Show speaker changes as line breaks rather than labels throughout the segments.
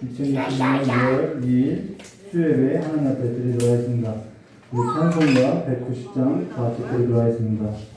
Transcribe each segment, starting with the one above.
2020년 2월 2일 수요예배 하나님 앞에 드리도록 하겠습니다. 우리 찬송가 190장 다 같이 드리도록 하겠습니다.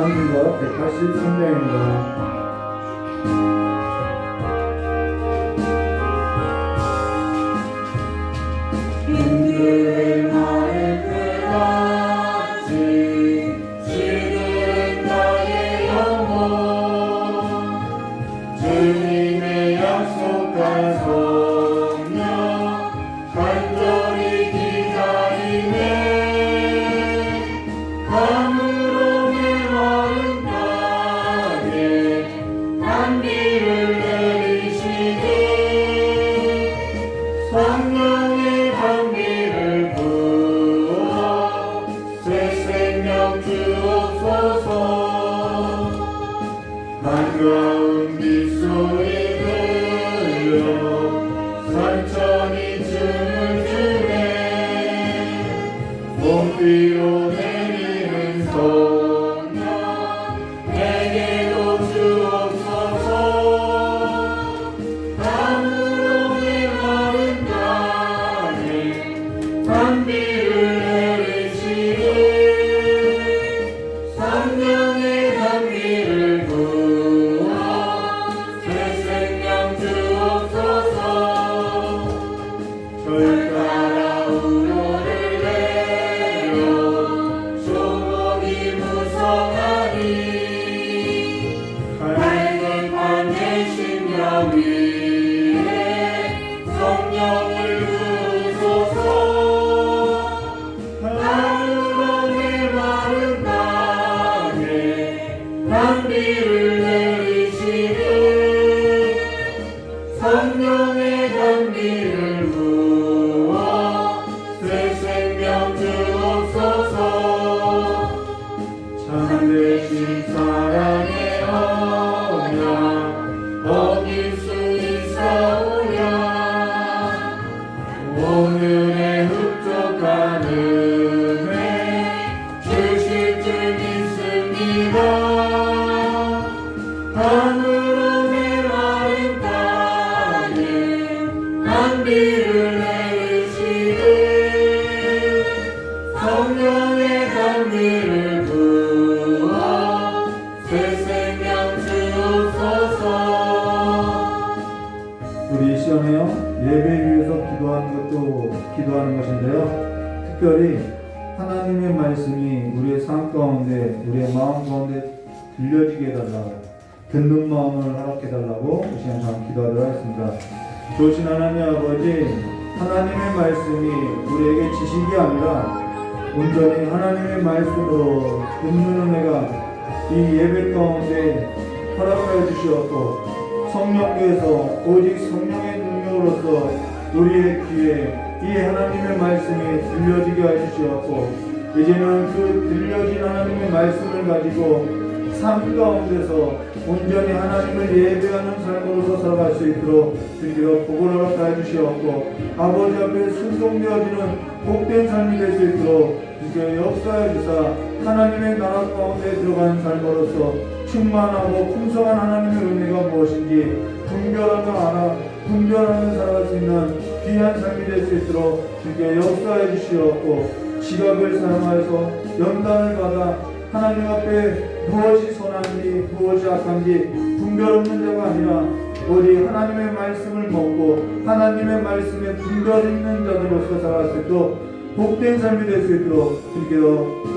찬송가 183장입니다.
인류의 말을 들었지 지금 나의 영혼 주님의 약속한 성령 간절히 기다리네 감으로 메마른 땅에 단비를 내리시니 성령의 단비를 부어 새 생명 주옵소서 반가운 빗소리 들려 산천이 춤을 추네 봄비로 내리는 성령 내게도 주옵소서 감으로 메마른 땅에 단비를 내리시니 성령의 단비를 부어 새 생명 주옵소서 절 따라 우로를 내려 조목이 무성하니 밝은 밤의 심령 위에 성령을 부으소서 하늘로 메마른 땅에 단비를 내리시니 성령의 단비를 부어 새 생명 주옵소서 참되신 사랑의 언약 어길 수 있사오랴 오늘의 흡족한 은혜 주실 줄 믿습니다 하늘로 메마른 땅에 단비를 내리시니 성령의 단비를 부어 새 생명 주옵소서
우리 이 시간에요 예배 위해서 기도하는 것인데요. 특별히 하나님의 말씀이 우리의 삶 가운데 우리의 마음 가운데 들려지게 해달라고 듣는 마음을 허락해 달라고 이 시간 참 기도하도록 하겠습니다. 좋으신 하나님 아버지 하나님의 말씀이 우리에게 지식이 아니라 온전히 하나님의 말씀으로 듣는 은혜가 이 예배 가운데 허락하여 주시었고 성령께서 오직 성령의 능력으로서 우리의 귀에 이 하나님의 말씀이 들려지게 해주시었고 이제는 그 들려진 하나님의 말씀을 가지고 삶 가운데서 온전히 하나님을 예배하는 삶으로서 살아갈 수 있도록 주님께서 복을 허락하여 주시었고 아버지 앞에 순종되어지는 복된 삶이 될 수 있도록 주님께서 역사해 주사 하나님의 나라 가운데 들어가는 삶으로서 충만하고 풍성한 하나님의 은혜가 무엇인지 분별하며 살아갈 수 있는 귀한 삶이 될 수 있도록 주님께 역사해 주시었고 지각을 사용하여서 연단을 받아 하나님 앞에 무엇이 선한지 무엇이 악한지 분별 없는 자가 아니라 오직 하나님의 말씀을 먹고 하나님의 말씀에 분별 있는 자들로서 살아갈 수 있도록 복된 삶이 될 수 있도록 주님께서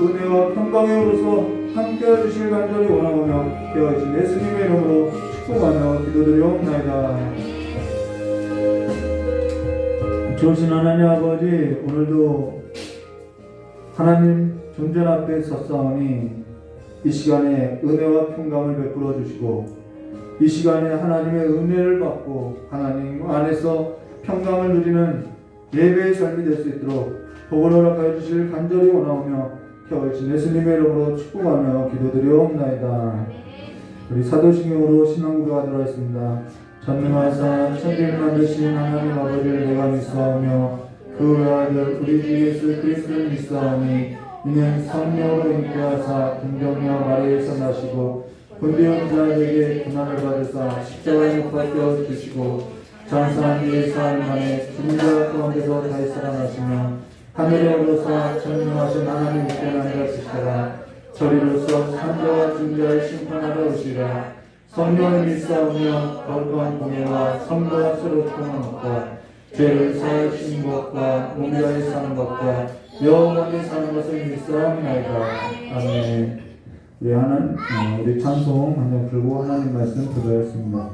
은혜와 평강의 으로서 함께해 주실 간절히 원하오며 되어진 예수님의 이름으로 축복하며 기도드리옵나이다. 좋으신 하나님 아버지 오늘도 하나님 존전 앞에 섰사오니 이 시간에 은혜와 평강을 베풀어 주시고 이 시간에 하나님의 은혜를 받고 하나님 안에서 평강을 누리는 예배의 삶이 될 수 있도록 복을 허락하여 주실 간절히 원하오며 겨울신 예수님의 이름으로 축복하며 기도드리옵나이다. 우리 사도신경으로 신앙구도하도록 하겠습니다. 전능하사 천지를 만드신 하나님 아버지를 내가 믿사오며 그 아들 우리 주 예수 그리스도를 믿사오니 이는 성령으로 잉태하사 동정녀 마리아에서 나시고 본디온 빌라도에게 고난을 받으사 십자가에 못 박혀 주시고 장사한 뒤에 사흘 만에 죽은 자 가운데서 다시 살아나시며 하늘에 오르사 전능하신 하나님 우편에 앉으시다가 저리로서 산자와 중자를 심판하러 오시라. 성령을 믿사오며 거룩한 공예와 성도와 새롭던 것과 죄를 사하신 것과 몸자에 사는 것과 영원히 사는 것을 믿사옵나이다. 아멘. 우리 찬송 한 장 들고 하나님 말씀 들어야겠습니다.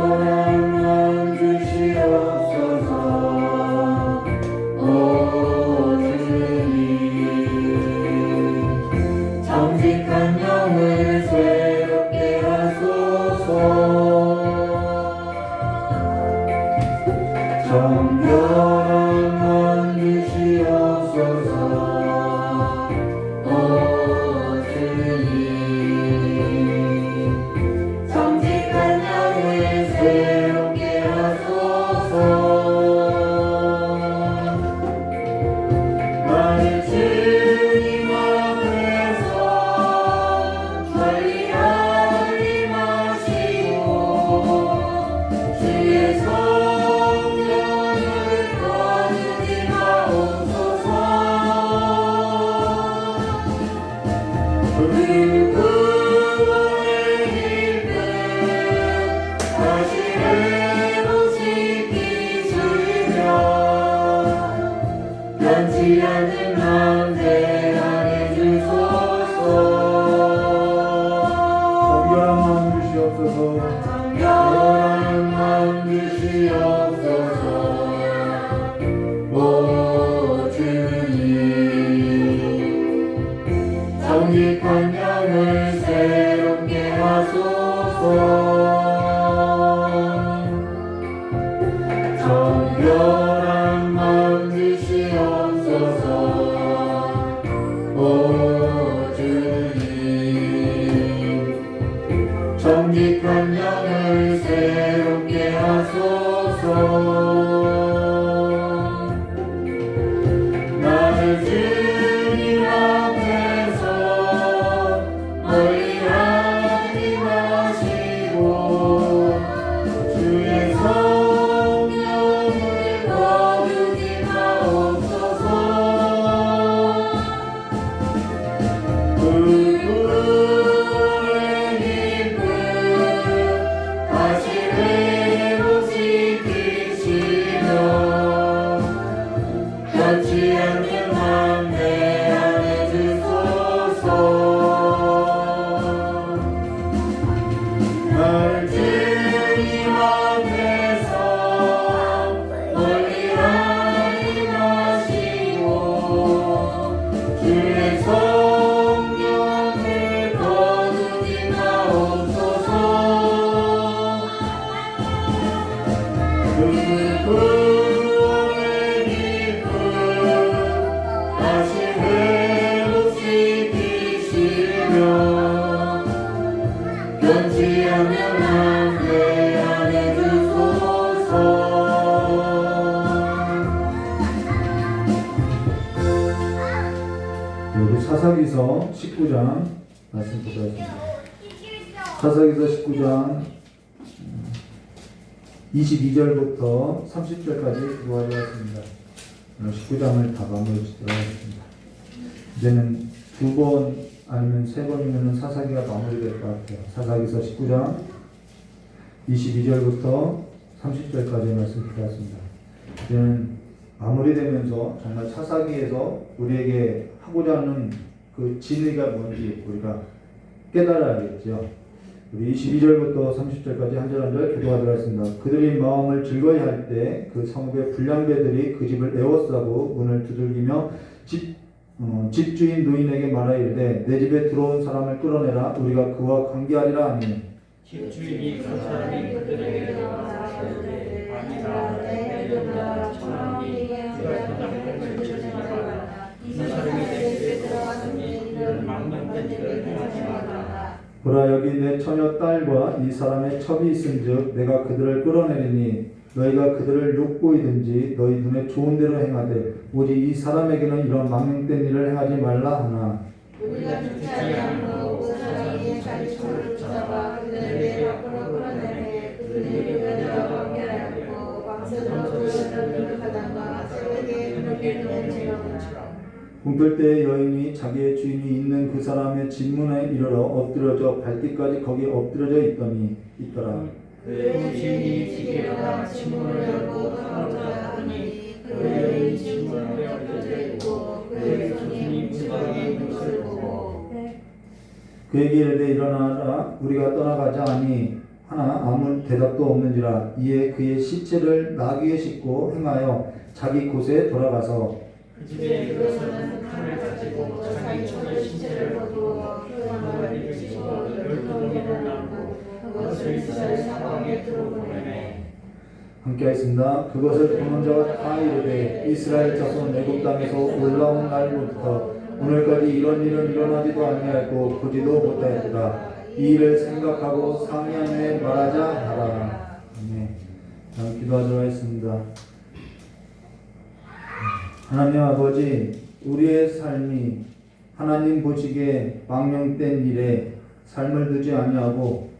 성결함만 주시옵소서. 오 주님, 정직한 영을 새롭게 하소서. 정결함만 주시옵소서. 오 주님, 정직한 영을 새롭게 하소서. 나의 주님 앞에서 멀리 하지 마시고 주의 성령을 거두지 마옵소서. 그 구원의 힘을 다시 회복시키시며 변치 않는 마음 내 안에 주소서.
정결한 마음 주시옵소서.
정결한 마음 주시옵소서. 오 주님, 정직한 영을 새롭게 하소서. 정결한 마음 주시옵소서. 오 주님, 정직한 영을 새롭게 하소서. 나의 주님 앞에서 멀리 하지 마시고 주의 성령을 거두지 마옵소서. 그 구원의 힘을 다시 회복시키시며 변치 않는 마음 내 안에 주소서. 나를 주님 앞에서 멀리 하지 마시고 주의 성령을 거두지 마옵소서. 그 구원의 힘을 다시 회복시키시며 변치 않는 마음 내 안에 주소서.
여기 사사기서 19장 말씀 보겠습니다. 사사기서 19장 22절부터 30절까지 기도하였습니다. 19장을 다 마무리 짓도록 하겠습니다. 이제는 두 번 아니면 세 번이면 사사기가 마무리될 것 같아요. 사사기서 19장 22절부터 30절까지의 말씀 드렸습니다. 이제는 마무리되면서 정말 사사기에서 우리에게 하고자 하는 그 진리가 뭔지 우리가 깨달아야겠죠. 우리 22절부터 30절까지 한 절 한 절 기도하도록 하겠습니다. 그들이 마음을 즐거이 할 때 그 성읍의 불량배들이 그 집을 에워싸고 문을 두들기며 집주인 노인에게 말하이르되 내 집에 들어온 사람을 끌어내라 우리가 그와 관계하리라 하니
집주인이 그 사람이 그들에게 말하되 아니다 내 눈과 천하니 그가 부당을 펼쳐지니라 이 사람이 내 집에 들어왔으니 이를 막는 일을 행하지 마라.
보라 여기 내 처녀 딸과 이 사람의 첩이 있은즉 내가 그들을 끌어내리니 너희가 그들을 욕보이든지 너희 눈에 좋은 대로 행하되 오직 이 사람에게는 이런 망령된 일을 행하지 말라 하나.
우리가 듣지 아니하므로 그 사람이 자기 손을 붙잡아 그들을 내 밖으로 끌어내매 그들이 그들과 관계하였고 밤새도록 그들을 가다가 새벽에 그들에게 눈치라.
꿈꿀 때 여인이 자기의 주인이 있는 그 사람의 집문에 이르러 엎드려져 발뒤까지 거기 엎드려져 있더라.
그의 주인이 집에 일어나 침문을 열고 들어오자 하니 그 여인이 침문에 엎드려 있고 그의 손이 문지방에 있는 것을 보고
그에게 이르되 일어나라 우리가 떠나가자 하니 하나 아무 대답도 없는지라. 이에 그의 시체를 나귀에 싣고 행하여 자기 곳에 돌아가서
그 집에 들어서는 칼을 가지고 자기 첩의 신체를 거두어 그 집고 12동이를 나누고 그것을 이스라엘 사방에 들어보내매.
함께 하겠습니다. 그것을 보는 자가 다 이르되 이스라엘 자손 애굽 땅에서 올라온 날부터 오늘까지 이런 일은 일어나지도 아니하였고 보지도 못하였다. 이 일을 생각하고 상의하며 말하자 하라. 아멘. 다음 기도하도록 하겠습니다. 하나님 아버지, 우리의 삶이 하나님 보시기에 망령된 일에 삶을 두지 아니하고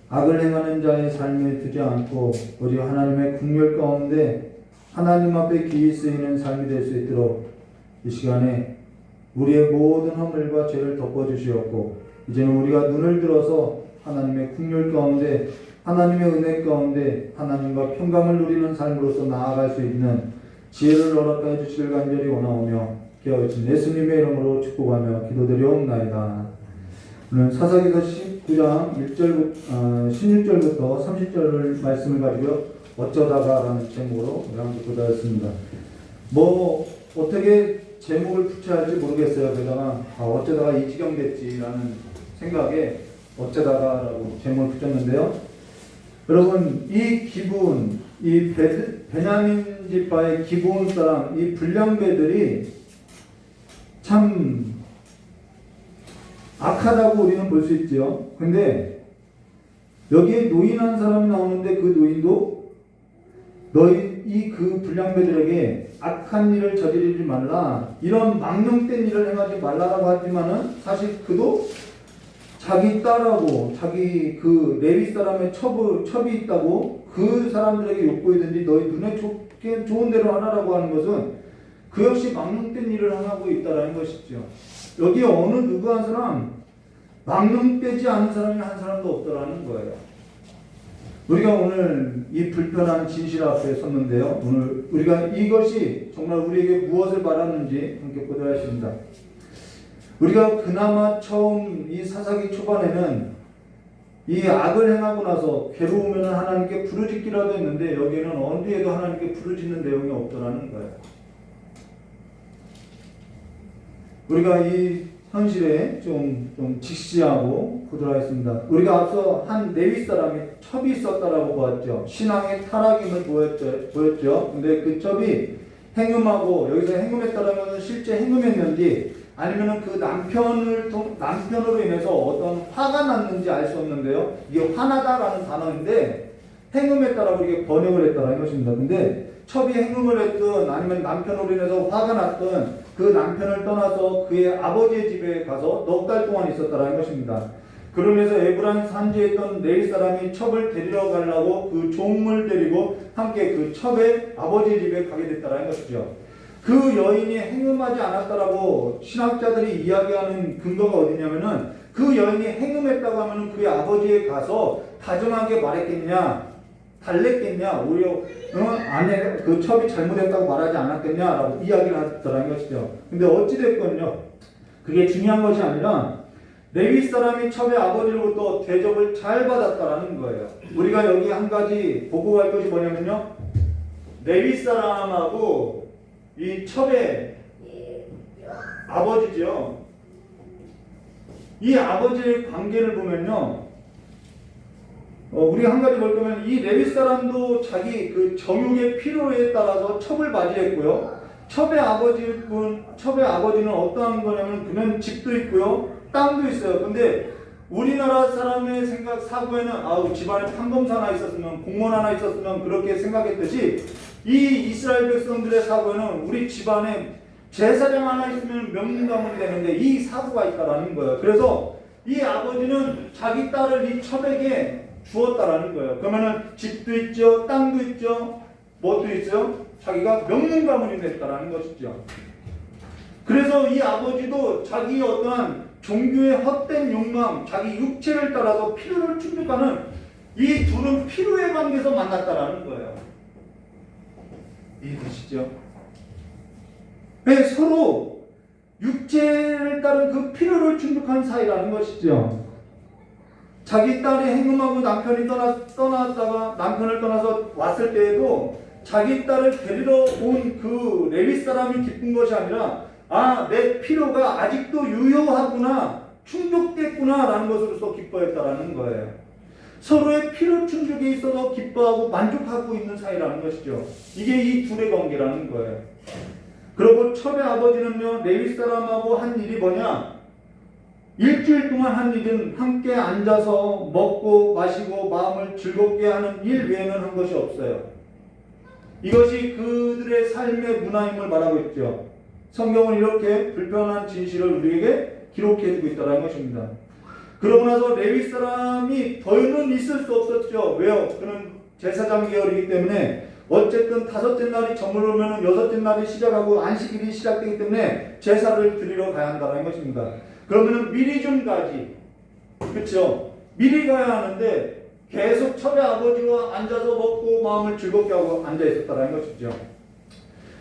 악을 행하는 자의 삶을 두지 않고 오직 하나님의 국률 가운데 하나님 앞에 귀히 쓰이는 삶이 될 수 있도록 이 시간에 우리의 모든 허물과 죄를 덮어주시었고 이제는 우리가 눈을 들어서 하나님의 국률 가운데 하나님의 은혜 가운데 하나님과 평강을 누리는 삶으로서 나아갈 수 있는 지혜를 허락하여 주시길 간절히 원하오며 깨어진 예수님의 이름으로 축복하며 기도드리옵나이다. 오늘 사사기서 19장 16절부터 30절 말씀을 가지고 어쩌다가라는 제목으로 함께 보다였습니다. 뭐 어떻게 제목을 붙여야 할지 모르겠어요. 그러다가 어쩌다가 이 지경 됐지라는 생각에 어쩌다가라고 제목을 붙였는데요. 여러분 이 기분, 이 베냐민 지파의 기브온 사람, 이 불량배들이 참 악하다고 우리는 볼 수 있죠. 근데 여기에 노인 한 사람이 나오는데 그 노인도 너희 그 불량배들에게 악한 일을 저지르지 말라, 이런 망령된 일을 행하지 말라라고 하지만은 사실 그도 자기 딸하고 자기 그 레위 사람의 첩이 있다고 그 사람들에게 욕보이든지 너희 눈에 좋은 대로 하라라고 하는 것은 그 역시 망령된 일을 하고 있다라는 것이죠. 여기 어느 누구 한 사람 망령되지 않은 사람이 한 사람도 없더라는 거예요. 우리가 오늘 이 불편한 진실 앞에 섰는데요. 오늘 우리가 이것이 정말 우리에게 무엇을 말하는지 함께 보도록 하겠습니다. 우리가 그나마 처음 이 사사기 초반에는 이 악을 행하고 나서 괴로우면 하나님께 부르짖기라도 했는데 여기에는 어디에도 하나님께 부르짖는 내용이 없더라는 거예요. 우리가 이 현실에 좀 직시하고 보도록 하겠습니다. 우리가 앞서 한 레위 사람이 첩이 있었다라고 보았죠. 신앙의 타락임을 보였죠. 근데 그 첩이 행음하고, 여기서 행음했다라면 실제 행음했는지 아니면 그 남편으로 인해서 어떤 화가 났는지 알 수 없는데요. 이게 화나다라는 단어인데 행음했다라고 이게 번역을 했다라는 것입니다. 근데 첩이 행음을 했든 아니면 남편으로 인해서 화가 났든 그 남편을 떠나서 그의 아버지의 집에 가서 넉 달 동안 있었다라는 것입니다. 그러면서 에브란 산지에 있던 레위 사람이 첩을 데리러 가려고 그 종을 데리고 함께 그 첩의 아버지 집에 가게 됐다라는 것이죠. 그 여인이 행음하지 않았다라고 신학자들이 이야기하는 근거가 어디냐면은 그 여인이 행음했다고 하면은 그의 아버지에 가서 다정하게 말했겠냐, 달랬겠냐, 오히려 아내 그 첩이 잘못했다고 말하지 않았겠냐라고 이야기를 하더라는 것이죠. 근데 어찌됐건요, 그게 중요한 것이 아니라 레위 사람이 첩의 아버지로부터 대접을 잘 받았다라는 거예요. 우리가 여기 한 가지 보고 갈 것이 뭐냐면요, 레위 사람하고 이 첩의 아버지죠. 이 아버지의 관계를 보면요, 우리 한 가지 볼 거면 이 레위 사람도 자기 그 정욕의 필요에 따라서 첩을 맞이했고요. 첩의 아버지는 어떠한 거냐면 그는 집도 있고요, 땅도 있어요. 근데 우리나라 사람의 생각 사고에는 아우 집안에 판검사 하나 있었으면 공무원 하나 있었으면 그렇게 생각했듯이 이 이스라엘 백성들의 사고에는 우리 집안에 제사장 하나 있으면 명문가문이 되는데 이 사고가 있다라는 거예요. 그래서 이 아버지는 자기 딸을 이 첩에게 주었다라는 거예요. 그러면은 집도 있죠, 땅도 있죠, 뭣도 있죠. 자기가 명문가문이 됐다라는 것이죠. 그래서 이 아버지도 자기 어떠한 종교의 헛된 욕망, 자기 육체를 따라서 필요를 충족하는 이 둘은 필요의 관계에서 만났다라는 거예요. 이해되시죠? 네, 서로 육체를 따른 그 필요를 충족한 사이라는 것이죠. 자기 딸이 행음하고 남편이 떠났다가 남편을 떠나서 왔을 때에도 자기 딸을 데리러 온 그 레위 사람이 기쁜 것이 아니라 아, 내 필요가 아직도 유효하구나, 충족됐구나 라는 것으로서 기뻐했다라는 거예요. 서로의 필요 충족에 있어서 기뻐하고 만족하고 있는 사이라는 것이죠. 이게 이 둘의 관계라는 거예요. 그리고 첩의 아버지는요, 레위 사람하고 한 일이 뭐냐? 일주일 동안 한 일은 함께 앉아서 먹고 마시고 마음을 즐겁게 하는 일 외에는 한 것이 없어요. 이것이 그들의 삶의 문화임을 말하고 있죠. 성경은 이렇게 불편한 진실을 우리에게 기록해주고 있다는 것입니다. 그러고 나서 레위 사람이 더는 있을 수 없었죠. 왜요? 그는 제사장 계열이기 때문에 어쨌든 다섯째 날이 저물으면 여섯째 날이 시작하고 안식일이 시작되기 때문에 제사를 드리러 가야 한다는 것입니다. 그러면 미리 좀 가지. 그렇죠? 미리 가야 하는데 계속 첩의 아버지와 앉아서 먹고 마음을 즐겁게 하고 앉아 있었다는 것이죠.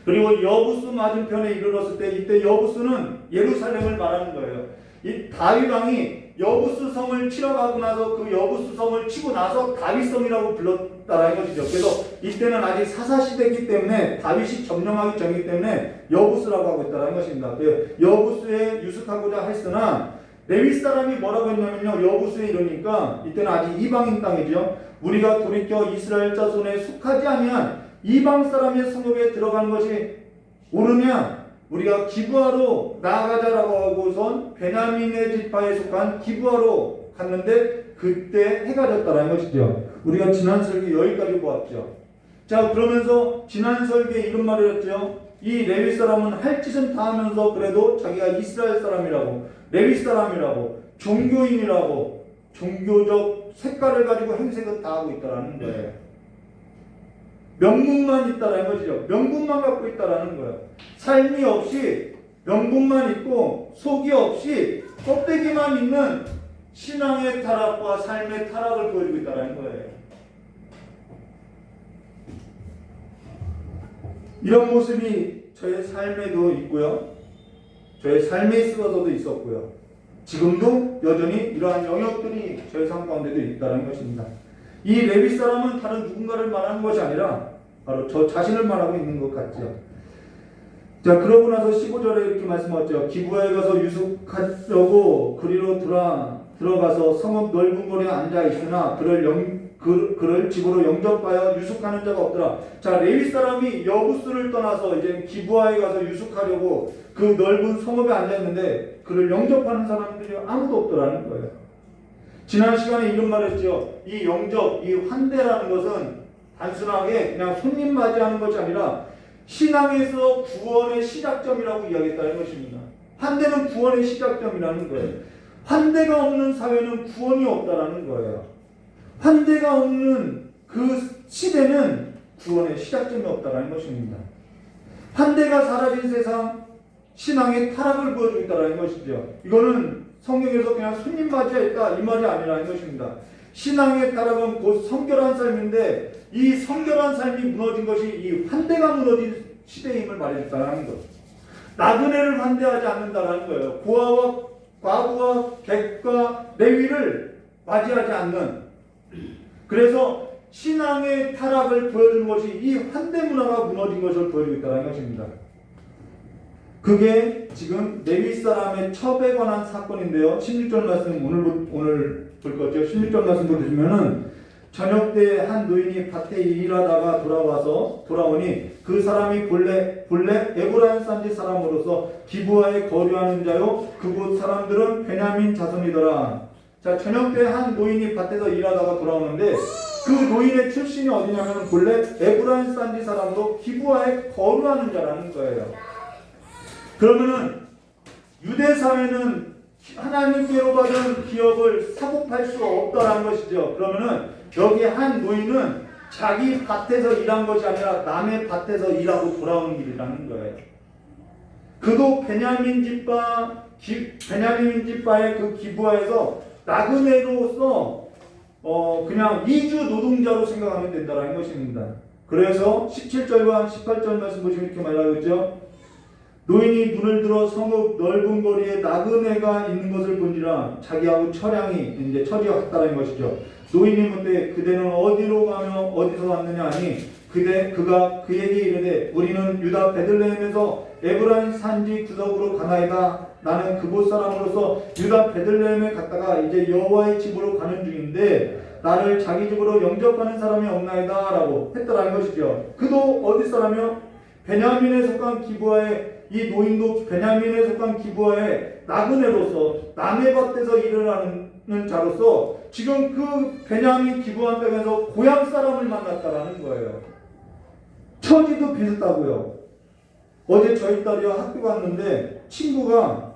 그리고 여부수 맞은편에 이르렀을 때 이때 여부수는 예루살렘을 말하는 거예요. 이 다윗 왕이 여부수 성을 치러 가고 나서 그 여부수 성을 치고 나서 다윗성이라고 불렀다라는 것이죠. 그래서 이때는 아직 사사시대이기 때문에 다윗이 점령하기 전이기 때문에 여부수라고 하고 있다는 것입니다. 여부수에 유숙하고자 했으나 레위 사람이 뭐라고 했냐면요, 여부수에 이러니까 이때는 아직 이방인 땅이죠. 우리가 돌이켜 이스라엘 자손에 속하지 아니한 이방 사람의 성읍에 들어가는 것이 옳으냐? 우리가 기브아로 나아가자라고 하고선 베냐민의 지파에 속한 기브아로 갔는데 그때 해가 졌다는 것이죠. 우리가 지난 설계 여기까지 보았죠. 자, 그러면서 지난 설계에 이런 말을 했죠. 이 레위 사람은 할 짓은 다 하면서 그래도 자기가 이스라엘 사람이라고, 레위 사람이라고, 종교인이라고, 종교적 색깔을 가지고 행색을 다 하고 있다는 거예요. 명분만 있다라는 것이죠. 명분만 갖고 있다라는 거예요. 삶이 없이 명분만 있고 속이 없이 껍데기만 있는 신앙의 타락과 삶의 타락을 보여주고 있다라는 거예요. 이런 모습이 저의 삶에도 있고요. 저의 삶에 있어서도 있었고요. 지금도 여전히 이러한 영역들이 저의 삶 가운데도 있다는 것입니다. 이 레위 사람은 다른 누군가를 말하는 것이 아니라 바로 저 자신을 말하고 있는 것 같죠. 자, 그러고 나서 15절에 이렇게 말씀하죠. 기브아에 가서 유숙하려고 그리로 들어가서 성읍 넓은 곳에 앉아 있으나 그를 집으로 영접하여 유숙하는 자가 없더라. 자, 레위 사람이 여부수를 떠나서 이제 기브아에 가서 유숙하려고 그 넓은 성읍에 앉아 있는데 그를 영접하는 사람들이 아무도 없더라는 거예요. 지난 시간에 이런 말을 했죠. 이 영접, 이 환대라는 것은 단순하게 그냥 손님 맞이하는 것이 아니라 신앙에서 구원의 시작점이라고 이야기했다는 것입니다. 환대는 구원의 시작점이라는 거예요. 환대가 없는 사회는 구원이 없다라는 거예요. 환대가 없는 그 시대는 구원의 시작점이 없다라는 것입니다. 환대가 사라진 세상, 신앙의 타락을 보여주고 있다는 것이죠. 이거는 성경에서 그냥 손님 맞이했다 이 말이 아니라는 것입니다. 신앙의 타락은 곧 성결한 삶인데 이 성결한 삶이 무너진 것이 이 환대가 무너진 시대임을 말해줬다는 것. 나그네를 환대하지 않는다는 거예요. 고아와 과부와 객과 레위를 맞이하지 않는. 그래서 신앙의 타락을 보여주는 것이 이 환대 문화가 무너진 것을 보여주고 있다는 것입니다. 그게 지금 레위 사람의 첩에 관한 사건인데요. 16절 말씀 오늘 볼 거죠. 16절 말씀 보시면은 저녁 때 한 노인이 밭에 일하다가 돌아오니 그 사람이 본래 에브라임 산지 사람으로서 기브아에 거류하는 자요 그곳 사람들은 베냐민 자손이더라. 자, 저녁 때 한 노인이 밭에서 일하다가 돌아오는데 그 노인의 출신이 어디냐면 본래 에브라임 산지 사람으로 기브아에 거류하는 자라는 거예요. 그러면은 유대 사회는 하나님께로 받은 기업을 사고 팔 수 없다라는 것이죠. 그러면은 여기 한 노인은 자기 밭에서 일한 것이 아니라 남의 밭에서 일하고 돌아오는 길이라는 거예요. 그도 베냐민 집바의 그 기브아에서 나그네로서 그냥 이주 노동자로 생각하면 된다는 것입니다. 그래서 17절과 18절 말씀 보시면 이렇게 말하고 있죠. 노인이 눈을 들어 성읍 넓은 거리에 나그네가 있는 것을 본지라 자기하고 처량이 이제 처리했다는 것이죠. 노인이 묻되 그대는 어디로 가며 어디서 왔느냐 하니 그가 그에게 이르되 우리는 유다 베들레헴에서 에브라임 산지 구석으로 가나이다. 나는 그곳 사람으로서 유다 베들레헴에 갔다가 이제 여호와의 집으로 가는 중인데 나를 자기 집으로 영접하는 사람이 없나이다 라고 했더라는 것이죠. 그도 어디 사람이요? 베냐민에 속한 기브아에 이 노인도 베냐민에 속한 기브아에 나그네로서 남의 밭에서 일을 하는 자로서 지금 그 베냐민 기브아 땅에서 고향 사람을 만났다라는 거예요. 처지도 비슷하고요. 어제 저희 딸이 학교 갔는데 친구가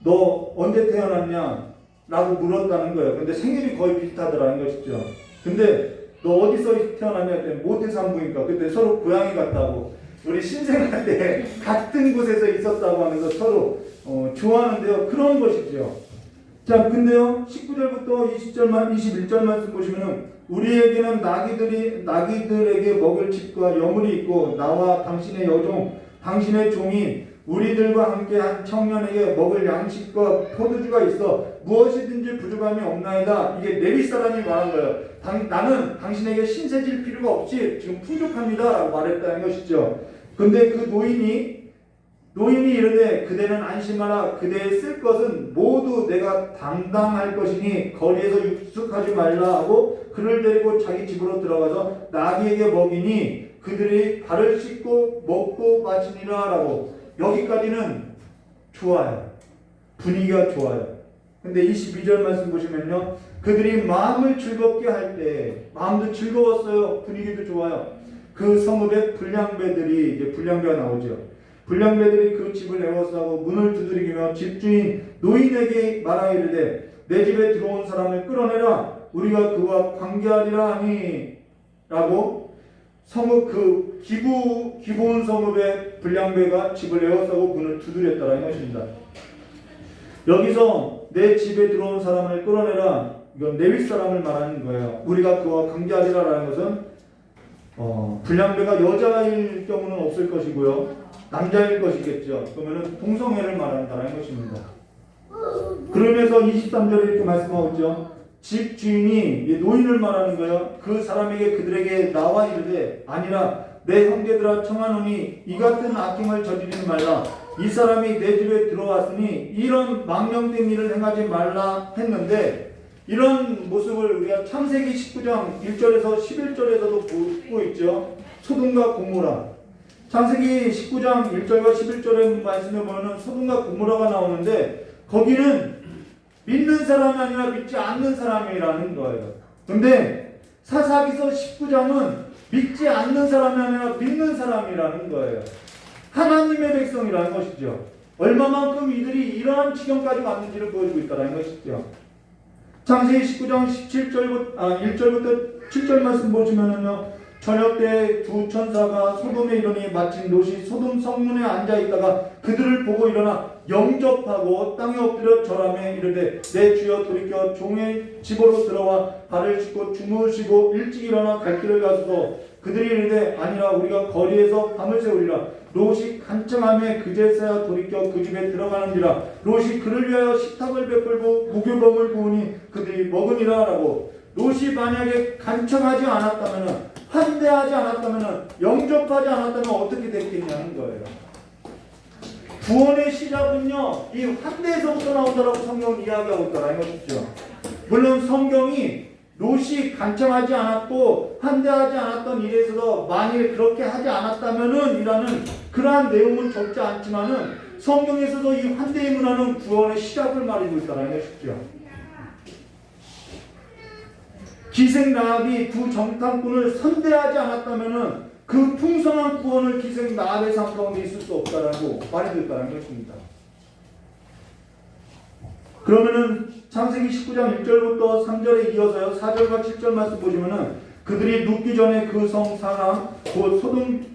너 언제 태어났냐? 라고 물었다는 거예요. 근데 생일이 거의 비슷하더라는 것이죠. 근데 너 어디서 태어났냐? 했더니 모태산부인과 그때 서로 고향이 같다고 우리 신생할 때 같은 곳에서 있었다고 하면서 서로 좋아하는데요. 그런 것이죠. 자, 근데요. 19절부터 21절 말씀 보시면은 우리에게는 나귀들에게 먹을 집과 여물이 있고 나와 당신의 여종, 당신의 종인 우리들과 함께 한 청년에게 먹을 양식과 포도주가 있어 무엇이든지 부족함이 없나이다. 이게 레위 사람이 말한 거예요. 나는 당신에게 신세질 필요가 없이 지금 풍족합니다 라고 말했다는 것이죠. 근데 그 노인이 이르되 그대는 안심하라. 그대의 쓸 것은 모두 내가 담당할 것이니 거리에서 육숙하지 말라 하고 그를 데리고 자기 집으로 들어가서 나귀에게 먹이니 그들이 발을 씻고 먹고 마시니라 라고. 여기까지는 좋아요. 분위기가 좋아요. 근데 22절 말씀 보시면요. 그들이 마음을 즐겁게 할 때 마음도 즐거웠어요. 분위기도 좋아요. 그 성읍에 불량배가 나오죠. 불량배들이 그 집을 에워싸고 문을 두드리며 집주인 노인에게 말하여 이르되 내 집에 들어온 사람을 끌어내라. 우리가 그와 관계하리라 하니 라고 성읍 그 기브온 성읍의 불량배가 집을 에워싸고 문을 두드렸다라는 것입니다. 여기서 내 집에 들어온 사람을 끌어내라. 이건 레위 사람을 말하는 거예요. 우리가 그와 관계하리라라는 것은 불량배가 여자일 경우는 없을 것이고요. 남자일 것이겠죠. 그러면은 동성애를 말한다는 것입니다. 그러면서 23절에 이렇게 말씀하고 있죠. 집 주인이 노인을 말하는 거예요. 그 사람에게 그들에게 나와 이르되 아니라 내 형제들아 청하노니 이 같은 악행을 저지르지 말라. 이 사람이 내 집에 들어왔으니 이런 망령된 일을 행하지 말라 했는데 이런 모습을 우리가 창세기 19장 1절에서 11절에서도 보고 있죠. 소돔과 고모라. 창세기 19장 1절과 11절의 말씀에 보면 소돔과 고모라가 나오는데 거기는 믿는 사람이 아니라 믿지 않는 사람이라는 거예요. 근데 사사기서 19장은 믿지 않는 사람이 아니라 믿는 사람이라는 거예요. 하나님의 백성이라는 것이죠. 얼마만큼 이들이 이러한 지경까지 왔는지를 보여주고 있다는 것이죠. 창세기 19장 1절부터 7절 말씀 보시면은요. 저녁 때 두 천사가 소돔에 이르니 마침 롯이 소돔 성문에 앉아 있다가 그들을 보고 일어나 영접하고 땅에 엎드려 절하며 이르되 내 주여 돌이켜 종의 집으로 들어와 발을 씻고 주무시고 일찍 일어나 갈 길을 가소서. 그들이 이르되 아니라 우리가 거리에서 밤을 새우리라. 롯이 간청하며 그제서야 돌이켜 그 집에 들어가는지라. 롯이 그를 위하여 식탁을 베풀고 무교범을 구우니 그들이 먹으니라 라고. 롯이 만약에 간청하지 않았다면 환대하지 않았다면 영접하지 않았다면 어떻게 됐겠냐는 거예요. 구원의 시작은요 이 환대에서부터 나온다라고 성경은 이야기하고 있다라는 것이죠. 물론 성경이 롯이 간청하지 않았고 환대하지 않았던 일에 있어서 만일 그렇게 하지 않았다면은 이라는 그러한 내용은 적지 않지만은 성경에서도 이 환대의 문화는 구원의 시작을 말하고 있다는 것이죠. 기생 라합이 두 정탐꾼을 선대하지 않았다면은 그 풍성한 구원을 기생 라합의 삶 가운데 있을 수 없다라고 말해줬다는 것입니다. 그러면은 창세기 19장 1절부터 3절에 이어서요 4절과 7절 말씀 보시면은 그들이 눕기 전에 그 성 사람 곧 소돔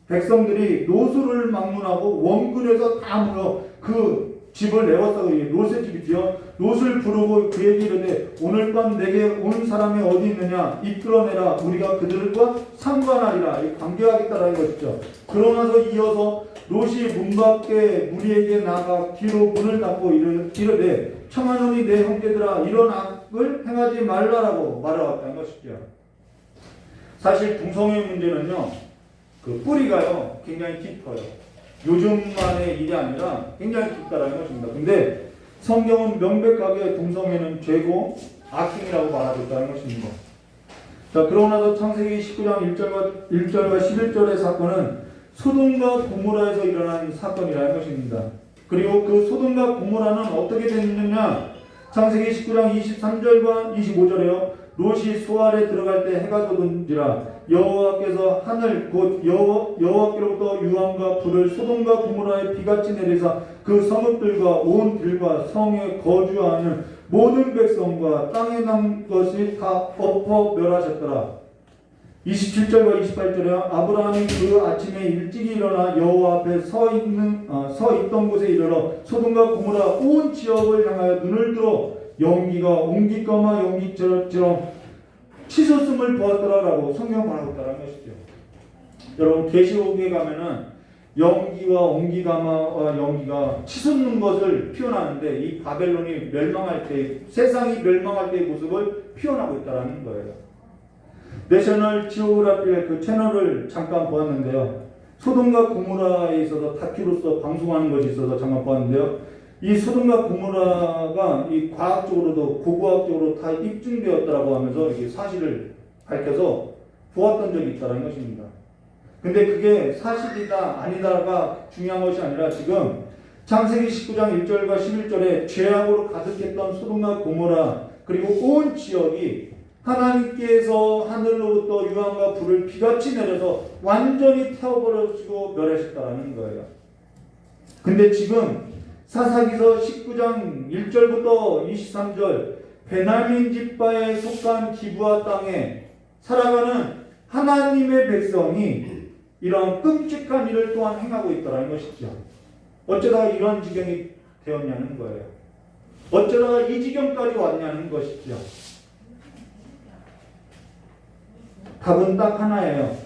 백성들이 노수를 막론하고 원군에서 다 모여 그 집을 내었다고. 롯의 집이지요. 롯을 부르고 그에게 이르되 오늘 밤 내게 온 사람이 어디 있느냐 이끌어내라 우리가 그들과 상관하리라. 관계하겠다라는 것이죠. 그러나서 이어서 롯이 문 밖에 무리에게 나가 뒤로 문을 닫고 이르되 청하노니 내 형제들아 이런 악을 행하지 말라라고 말하였다는 것이죠. 사실 동성애 문제는요 그 뿌리가요 굉장히 깊어요. 요즘만의 일이 아니라 굉장히 깊다라는 것입니다. 근데 성경은 명백하게 동성애는 죄고 악행이라고 말하고 있다는 것입니다. 자, 그러고 나서 창세기 19장 1절과 11절의 사건은 소돔과 고모라에서 일어난 사건이라는 것입니다. 그리고 그 소돔과 고모라는 어떻게 됐느냐? 창세기 19장 23절과 25절에요. 롯이 소알에 들어갈 때 해가 돋은지라 여호와께서 하늘 곧 여호와께로부터 유황과 불을 소돔과 고모라에 비같이 내리사 그 성읍들과 온 들과 성에 거주하는 모든 백성과 땅에 난 것이 다 엎어 멸하셨더라. 27절과 28절에 아브라함이 그 아침에 일찍이 일어나 여호와 앞에 서 있던 곳에 이르러 소돔과 고모라 온 지역을 향하여 눈을 들어 연기가 옹기까마 연기처럼 치솟음을 보았더라라고 성경 말하고 있다는 것이죠. 여러분 계시록에 가면은 연기와 옹기가마와 연기가 치솟는 것을 표현하는데 이 바벨론이 멸망할 때 세상이 멸망할 때의 모습을 표현하고 있다는 거예요. 내셔널 지오그래피의 그 채널을 잠깐 보았는데요. 소돔과 고모라에 있어서 다큐로서 방송하는 것이 있어서 잠깐 보았는데요. 이 소돔과 고모라가 이 과학적으로도 고고학적으로 다 입증되었다라고 하면서 이렇게 사실을 밝혀서 보았던 적이 있다는 것입니다. 근데 그게 사실이다 아니다가 중요한 것이 아니라 지금 창세기 19장 1절과 11절에 죄악으로 가득했던 소돔과 고모라 그리고 온 지역이 하나님께서 하늘로부터 유황과 불을 비같이 내려서 완전히 태워버리시고 멸하셨다는 거예요. 근데 지금 사사기서 19장 1절부터 23절 베냐민 지파에 속한 기브아 땅에 살아가는 하나님의 백성이 이런 끔찍한 일을 또한 행하고 있다는 것이죠. 어쩌다가 이런 지경이 되었냐는 거예요. 어쩌다가 이 지경까지 왔냐는 것이죠. 답은 딱 하나예요.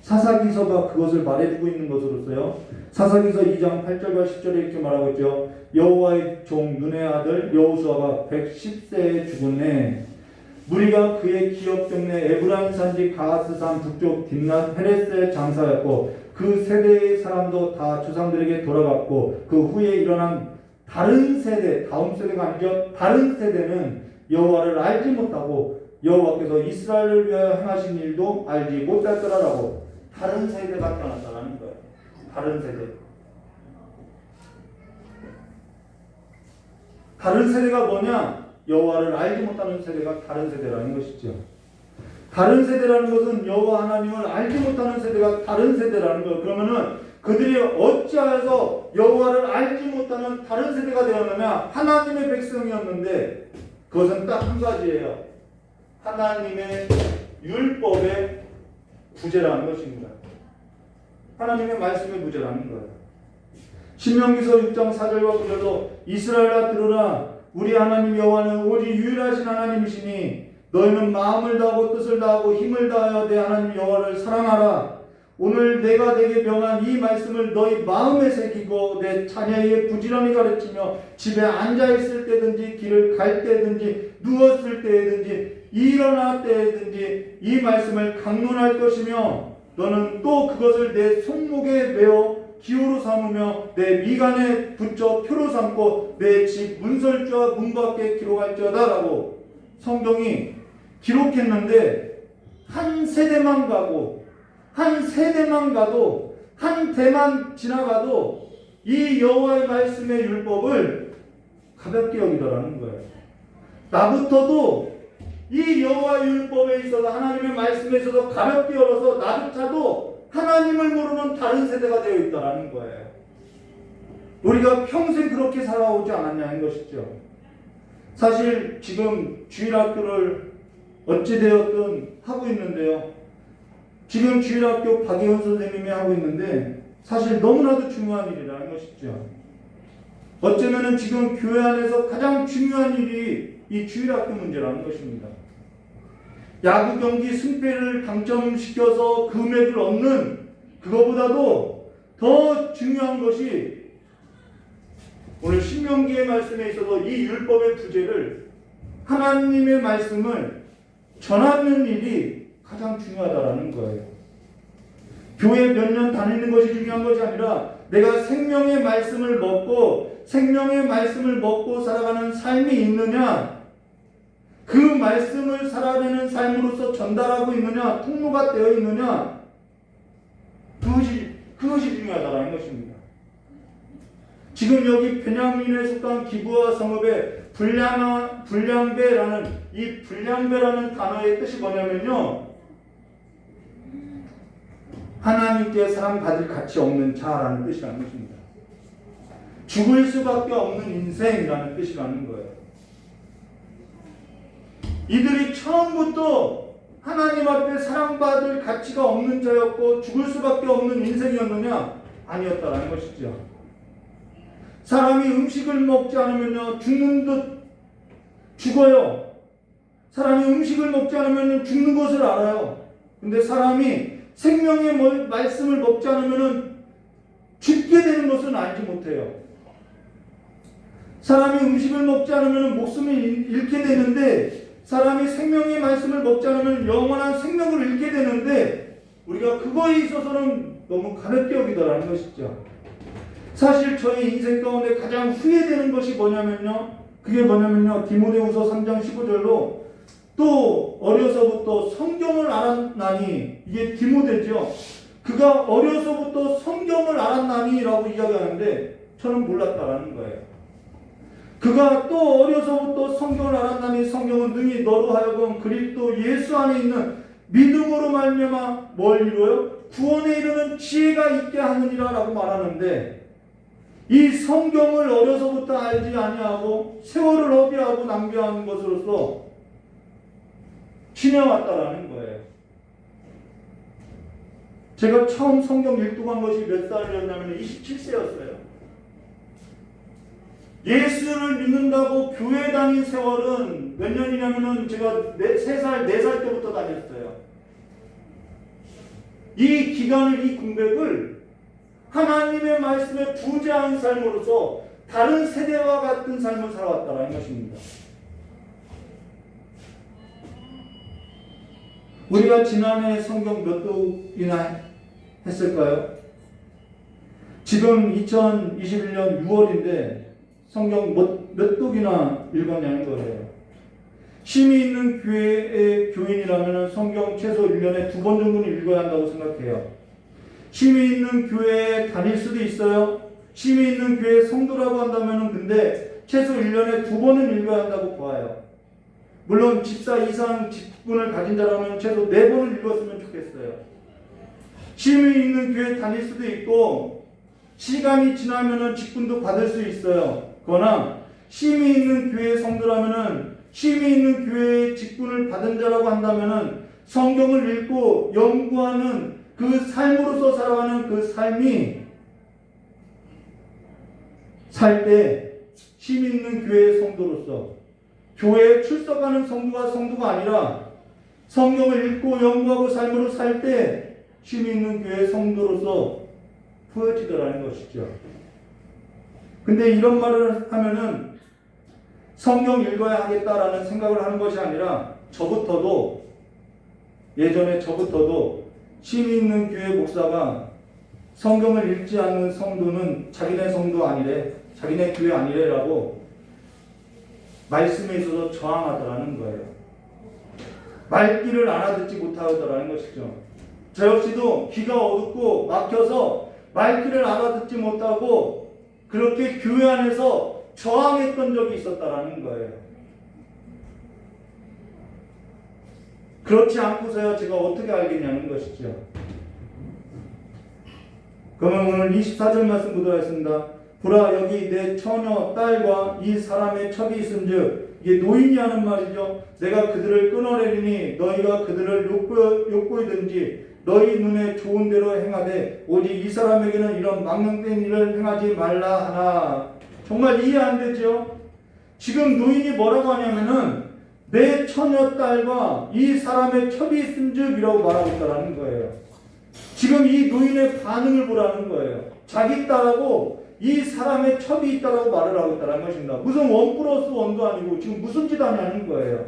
사사기서가 그것을 말해주고 있는 것으로서요. 사사기서 2장 8절과 10절에 이렇게 말하고 있죠. 여호와의 종 눈의 아들 여호수아가 110세에 죽었네. 무리가 그의 기업 경내 에브라임 산지 가하스산 북쪽 딥낫 헤레스의 장사였고 그 세대의 사람도 다 조상들에게 돌아갔고 그 후에 일어난 다른 세대, 다음 세대가 아니죠. 다른 세대는 여호와를 알지 못하고 여호와께서 이스라엘을 위하여 행하신 일도 알지 못했더라라고 다른 세대가 태어났다는 거예요. 다른 세대. 다른 세대가 뭐냐? 여호와를 알지 못하는 세대가 다른 세대라는 것이죠. 다른 세대라는 것은 여호와 하나님을 알지 못하는 세대가 다른 세대라는 거예요. 그러면은 그들이 어찌하여서 여호와를 알지 못하는 다른 세대가 되었느냐? 하나님의 백성이었는데 그것은 딱 한 가지예요. 하나님의 율법의 부재라는 것입니다. 하나님의 말씀의 부재라는 거예요. 신명기서 6장 4절과 9절도 이스라엘아 들으라 우리 하나님 여호와는 오직 유일하신 하나님이시니 너희는 마음을 다하고 뜻을 다하고 힘을 다하여 내 하나님 여호와를 사랑하라. 오늘 내가 내게 명한 이 말씀을 너희 마음에 새기고 내 자녀에게 부지런히 가르치며 집에 앉아있을 때든지 길을 갈 때든지 누웠을 때든지 일어날 때든지 이 말씀을 강론할 것이며 너는 또 그것을 내 손목에 메어 기호로 삼으며 내 미간에 붙여 표로 삼고 내 집 문설주와 문 밖에 기록할지어다 라고 성경이 기록했는데 한 세대만 가도 한 대만 지나가도 이 여호와의 말씀의 율법을 가볍게 여기더라는 거예요. 나부터도 이 여호와 율법에 있어서 하나님의 말씀에 있어서 가볍게 열어서 나조차도 하나님을 모르는 다른 세대가 되어 있다는 거예요. 우리가 평생 그렇게 살아오지 않았냐는 것이죠. 사실 지금 주일학교를 어찌되었든 하고 있는데요. 지금 주일학교 박예훈 선생님이 하고 있는데 사실 너무나도 중요한 일이라는 것이죠. 어쩌면은 지금 교회 안에서 가장 중요한 일이 이 주일학교 문제라는 것입니다. 야구 경기 승패를 당첨시켜서 금액을 얻는 그거보다도 더 중요한 것이 오늘 신명기의 말씀에 있어서 이 율법의 부재를 하나님의 말씀을 전하는 일이 가장 중요하다라는 거예요. 교회 몇 년 다니는 것이 중요한 것이 아니라 내가 생명의 말씀을 먹고 살아가는 삶이 있느냐, 그 말씀을 살아내는 삶으로서 전달하고 있느냐, 통로가 되어 있느냐, 그것이 중요하다는 것입니다. 지금 여기 베냐민에 속한 기부와 성읍의 불량배라는 이 불량배라는 단어의 뜻이 뭐냐면요, 하나님께 사랑받을 가치 없는 자라는 뜻이라는 것입니다. 죽을 수밖에 없는 인생이라는 뜻이라는 거예요. 이들이 처음부터 하나님 앞에 사랑받을 가치가 없는 자였고 죽을 수밖에 없는 인생이었느냐? 아니었다라는 것이죠. 사람이 음식을 먹지 않으면 죽는 듯 죽어요. 사람이 음식을 먹지 않으면 죽는 것을 알아요. 근데 사람이 생명의 말씀을 먹지 않으면 죽게 되는 것은 알지 못해요. 사람이 음식을 먹지 않으면 목숨을 잃게 되는데, 사람이 생명의 말씀을 먹지 않으면 영원한 생명을 잃게 되는데, 우리가 그거에 있어서는 너무 가볍게 여기더라는 것이죠. 사실 저의 인생 가운데 가장 후회되는 것이 그게 뭐냐면요, 디모데후서 3장 15절로 또 어려서부터 성경을 알았나니, 이게 디모데죠. 그가 어려서부터 성경을 알았나니라고 이야기하는데 저는 몰랐다라는 거예요. 그가 또 어려서부터 성경을 알았나니 성경은 능히 너로 하여금 그리스도 예수 안에 있는 믿음으로 말미암아 뭘 이루어요? 구원에 이르는 지혜가 있게 하느니라 라고 말하는데, 이 성경을 어려서부터 알지 아니하고 세월을 허비하고 낭비하는 것으로서 지내왔다라는 거예요. 제가 처음 성경 읽读한 것이 몇 살이었냐면 27세였어요. 예수를 믿는다고 교회 다닌 세월은 몇 년이냐면은 제가 3살, 4살 때부터 다녔어요. 이 기간을, 이 공백을 하나님의 말씀에 부재한 삶으로서 다른 세대와 같은 삶을 살아왔다는 것입니다. 우리가 지난해 성경 몇 독이나 했을까요? 지금 2021년 6월인데 성경 몇 독이나 읽었냐는 거예요. 힘이 있는 교회의 교인이라면 성경 최소 1년에 2번 정도는 읽어야 한다고 생각해요. 힘이 있는 교회에 다닐 수도 있어요. 힘이 있는 교회 성도라고 한다면 근데 최소 1년에 2번은 읽어야 한다고 봐요. 물론 집사 이상 직분을 가진 자라면 최소 4번을 읽었으면 좋겠어요. 힘이 있는 교회에 다닐 수도 있고 시간이 지나면 직분도 받을 수 있어요. 그러나 힘이 있는 교회 성도라면 힘이 있는 교회의 직분을 받은 자라고 한다면 성경을 읽고 연구하는 그 삶으로서 살아가는 그 삶이 살 때 힘이 있는 교회의 성도로서, 교회에 출석하는 성도가 아니라 성경을 읽고 연구하고 삶으로 살 때 힘이 있는 교회의 성도로서 보여지더라는 것이죠. 근데 이런 말을 하면은 성경 읽어야 하겠다라는 생각을 하는 것이 아니라 예전에 저부터도 힘이 있는 교회 목사가 성경을 읽지 않는 성도는 자기네 성도 아니래, 자기네 교회 아니래라고 말씀에 있어서 저항하더라는 거예요. 말귀를 알아듣지 못하더라는 것이죠. 저 역시도 귀가 어둡고 막혀서 말귀를 알아듣지 못하고 그렇게 교회 안에서 저항했던 적이 있었다라는 거예요. 그렇지 않고서야 제가 어떻게 알겠냐는 것이죠. 그러면 오늘 24절 말씀 보도록 하겠습니다. 보라 여기 내 처녀 딸과 이 사람의 첩이 있은즉, 이게 노인이 하는 말이죠. 내가 그들을 끊어내리니 너희가 그들을 욕보이든지 너희 눈에 좋은 대로 행하되 오직 이 사람에게는 이런 망령된 일을 행하지 말라 하나. 정말 이해 안 되죠? 지금 노인이 뭐라고 하냐면은 내 처녀 딸과 이 사람의 첩이 있은즉이라고 말하고 있다는 거예요. 지금 이 노인의 반응을 보라는 거예요. 자기 딸하고 이 사람의 첩이 있다라고 말을 하고 있다는 것입니다. 무슨 1+1도 아니고 지금 무슨 짓 하냐는 거예요.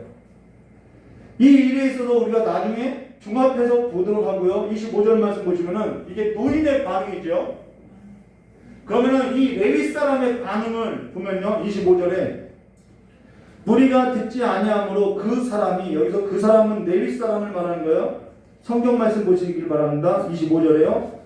이 일에 있어서 우리가 나중에 종합해서 보도록 하고요. 25절 말씀 보시면은 이게 노인의 반응이죠. 그러면은 이 레위 사람의 반응을 보면요. 25절에 무리가 듣지 아니하므로 그 사람이, 여기서 그 사람은 레위 사람을 말하는 거예요. 성경 말씀 보시길 바랍니다. 25절에요.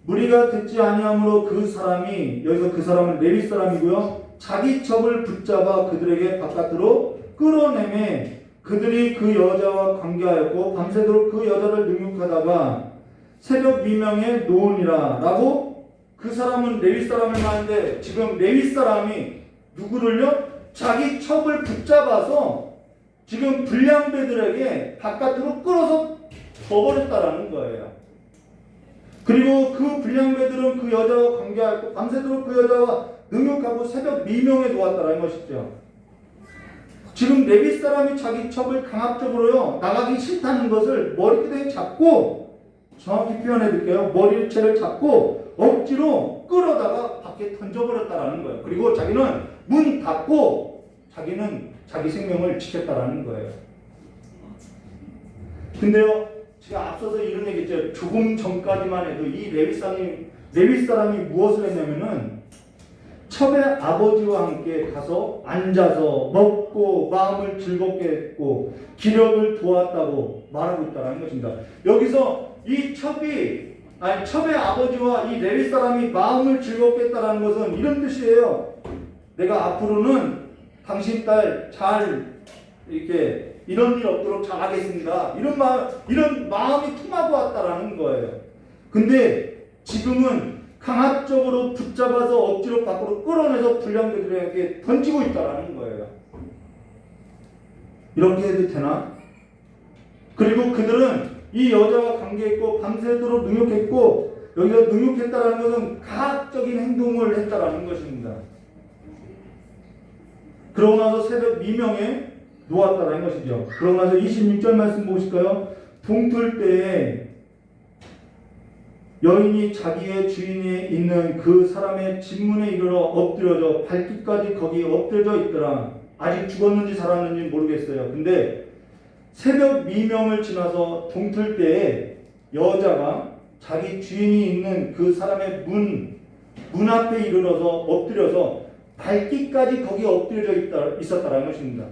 무리가 듣지 아니하므로 그 사람이, 여기서 그 사람은 레위 사람이고요. 자기 첩을 붙잡아 그들에게 바깥으로 끌어내매 그들이 그 여자와 관계하였고 밤새도록 그 여자를 능욕하다가 새벽 미명에 놓으니라 라고. 그 사람은 레위 사람을 말하는데 지금 레위 사람이 누구를요? 자기 첩을 붙잡아서 지금 불량배들에게 바깥으로 끌어서 둬버렸다라는 거예요. 그리고 그 불량배들은 그 여자와 관계하였고 밤새도록 그 여자와 능욕하고 새벽 미명에 놓았다라는 것이죠. 지금 레위 사람이 자기 첩을 강압적으로요 나가기 싫다는 것을 머리끄댕이 잡고, 정확히 표현해 드릴게요. 머리채를 잡고 억지로 끌어다가 밖에 던져버렸다라는 거예요. 그리고 자기는 문 닫고 자기는 자기 생명을 지켰다라는 거예요. 근데요, 제가 앞서서 이런 얘기했죠. 조금 전까지만 해도 이 레위 사람이 무엇을 했냐면은 첩의 아버지와 함께 가서 앉아서 먹고 마음을 즐겁게 했고 기력을 도왔다고 말하고 있다는 것입니다. 여기서 이 첩의 아버지와 이 레위 사람이 마음을 즐겁게 했다는 것은 이런 뜻이에요. 내가 앞으로는 당신 딸 잘 이렇게 이런 일 없도록 잘하겠습니다. 이런 마음이 통하고 왔다라는 거예요. 근데 지금은 강압적으로 붙잡아서 억지로 밖으로 끌어내서 불량배들에게 던지고 있다라는 거예요. 이렇게 해도 되나? 그리고 그들은 이 여자와 관계했고 밤새도록 능욕했고, 여기서 능욕했다라는 것은 가학적인 행동을 했다라는 것입니다. 그러고 나서 새벽 미명에 놓았다라는 것이죠. 그러고 나서 26절 말씀 보실까요? 동틀 때에 여인이 자기의 주인이 있는 그 사람의 집문에 이르러 엎드려져 발끝까지 거기 엎드려져 있더라. 아직 죽었는지 살았는지 모르겠어요. 근데 새벽 미명을 지나서 동틀 때에 여자가 자기 주인이 있는 그 사람의 문 앞에 이르러서 엎드려서 발끝까지 거기 엎드려져 있었다라는 것입니다.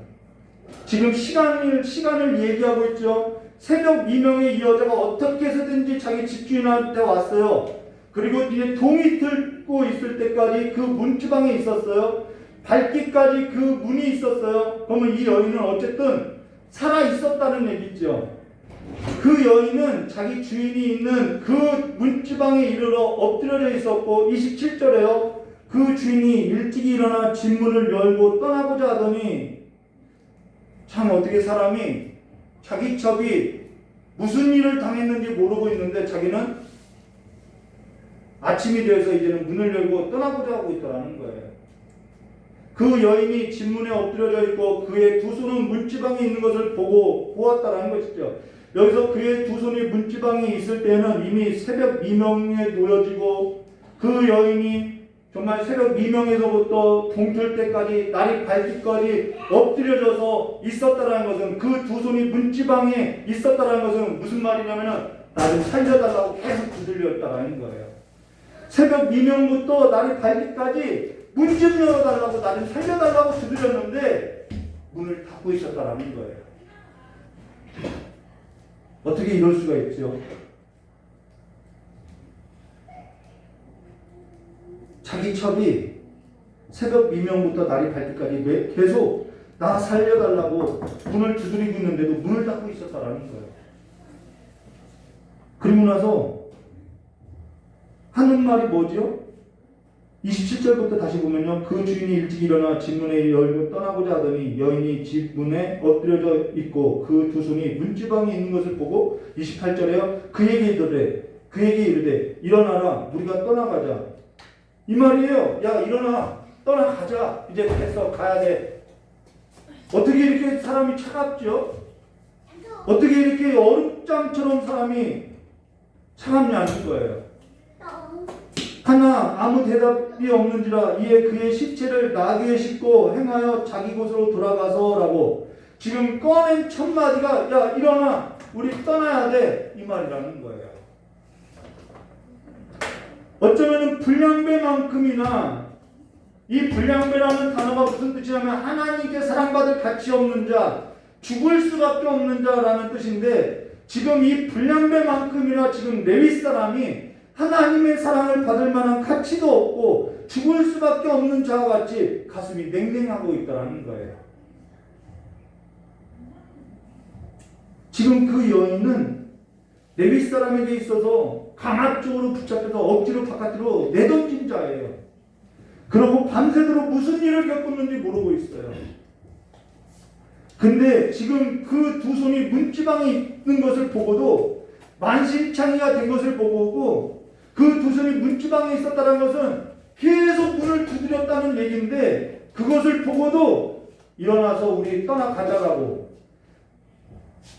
지금 시간을 얘기하고 있죠. 새벽 미명에 이 여자가 어떻게 해서든지 자기 집주인한테 왔어요. 그리고 이제 동이 틀고 있을 때까지 그 문주방에 있었어요. 발끝까지 그 문이 있었어요. 그러면 이 여인은 어쨌든 살아 있었다는 얘기죠. 그 여인은 자기 주인이 있는 그 문주방에 이르러 엎드려져 있었고, 27절에요. 그 주인이 일찍 일어나 집문을 열고 떠나고자 하더니, 참 어떻게 사람이 자기 첩이 무슨 일을 당했는지 모르고 있는데 자기는 아침이 되어서 이제는 문을 열고 떠나고자 하고 있다는 거예요. 그 여인이 집문에 엎드려져 있고 그의 두 손은 문지방에 있는 것을 보고 보았다는 것이죠. 여기서 그의 두 손이 문지방에 있을 때는 이미 새벽 미명에 놓여지고 그 여인이 정말 새벽 미명에서부터 동틀 때까지 날이 밝기까지 엎드려져서 있었다는 것은, 그 두 손이 문지방에 있었다는 것은 무슨 말이냐면은 나 좀 살려달라고 계속 두들렸다는 거예요. 새벽 미명부터 날이 밝기까지 문 좀 열어달라고, 나 좀 살려달라고 두드렸는데 문을 닫고 있었다는 거예요. 어떻게 이럴 수가 있죠? 자기 첩이 새벽 미명부터 날이 밝기까지 계속 나 살려달라고 문을 두드리고 있는데도 문을 닫고 있었다라는 거예요. 그리고 나서 하는 말이 뭐지요? 27절부터 다시 보면요. 그 주인이 일찍 일어나 집 문에 열고 떠나고자 하더니 여인이 집 문에 엎드려져 있고 그 두 손이 문지방에 있는 것을 보고 28절에요. 그에게 이르되 일어나라 우리가 떠나가자. 이 말이에요. 야 일어나 떠나가자. 이제 됐어 가야 돼. 어떻게 이렇게 사람이 차갑죠? 어떻게 이렇게 얼음장처럼 사람이 차갑냐는 거예요. 하나 아무 대답이 없는지라 이에 그의 시체를 나귀에 싣고 행하여 자기 곳으로 돌아가서라고 지금 꺼낸 첫 마디가 야 일어나 우리 떠나야 돼 이 말이라는 거예요. 어쩌면 불량배만큼이나 이 불량배라는 단어가 무슨 뜻이냐면 하나님께 사랑받을 가치 없는 자, 죽을 수밖에 없는 자라는 뜻인데 지금 이 불량배만큼이나 지금 레위 사람이 하나님의 사랑을 받을 만한 가치도 없고 죽을 수밖에 없는 자와 같이 가슴이 냉랭하고 있다는 거예요. 지금 그 여인은 레위 사람에게 있어서 강압적으로 붙잡혀서 억지로 바깥으로 내던진 자예요. 그러고 밤새도록 무슨 일을 겪었는지 모르고 있어요. 근데 지금 그 두 손이 문지방에 있는 것을 보고도 만신창이가 된 것을 보고 그 두 손이 문지방에 있었다는 것은 계속 문을 두드렸다는 얘기인데 그것을 보고도 일어나서 우리 떠나가자라고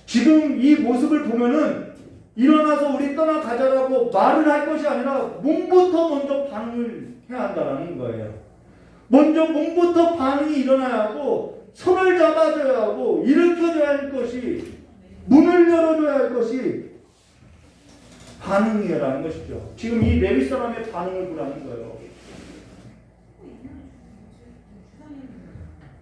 지금 이 모습을 보면은 일어나서 우리 떠나가자라고 말을 할 것이 아니라 몸부터 먼저 반응을 해야 한다는 거예요. 먼저 몸부터 반응이 일어나야 하고 손을 잡아줘야 하고 일으켜줘야 할 것이 문을 열어줘야 할 것이 반응이라는 것이죠. 지금 이 레위 사람의 반응을 보라는 거예요.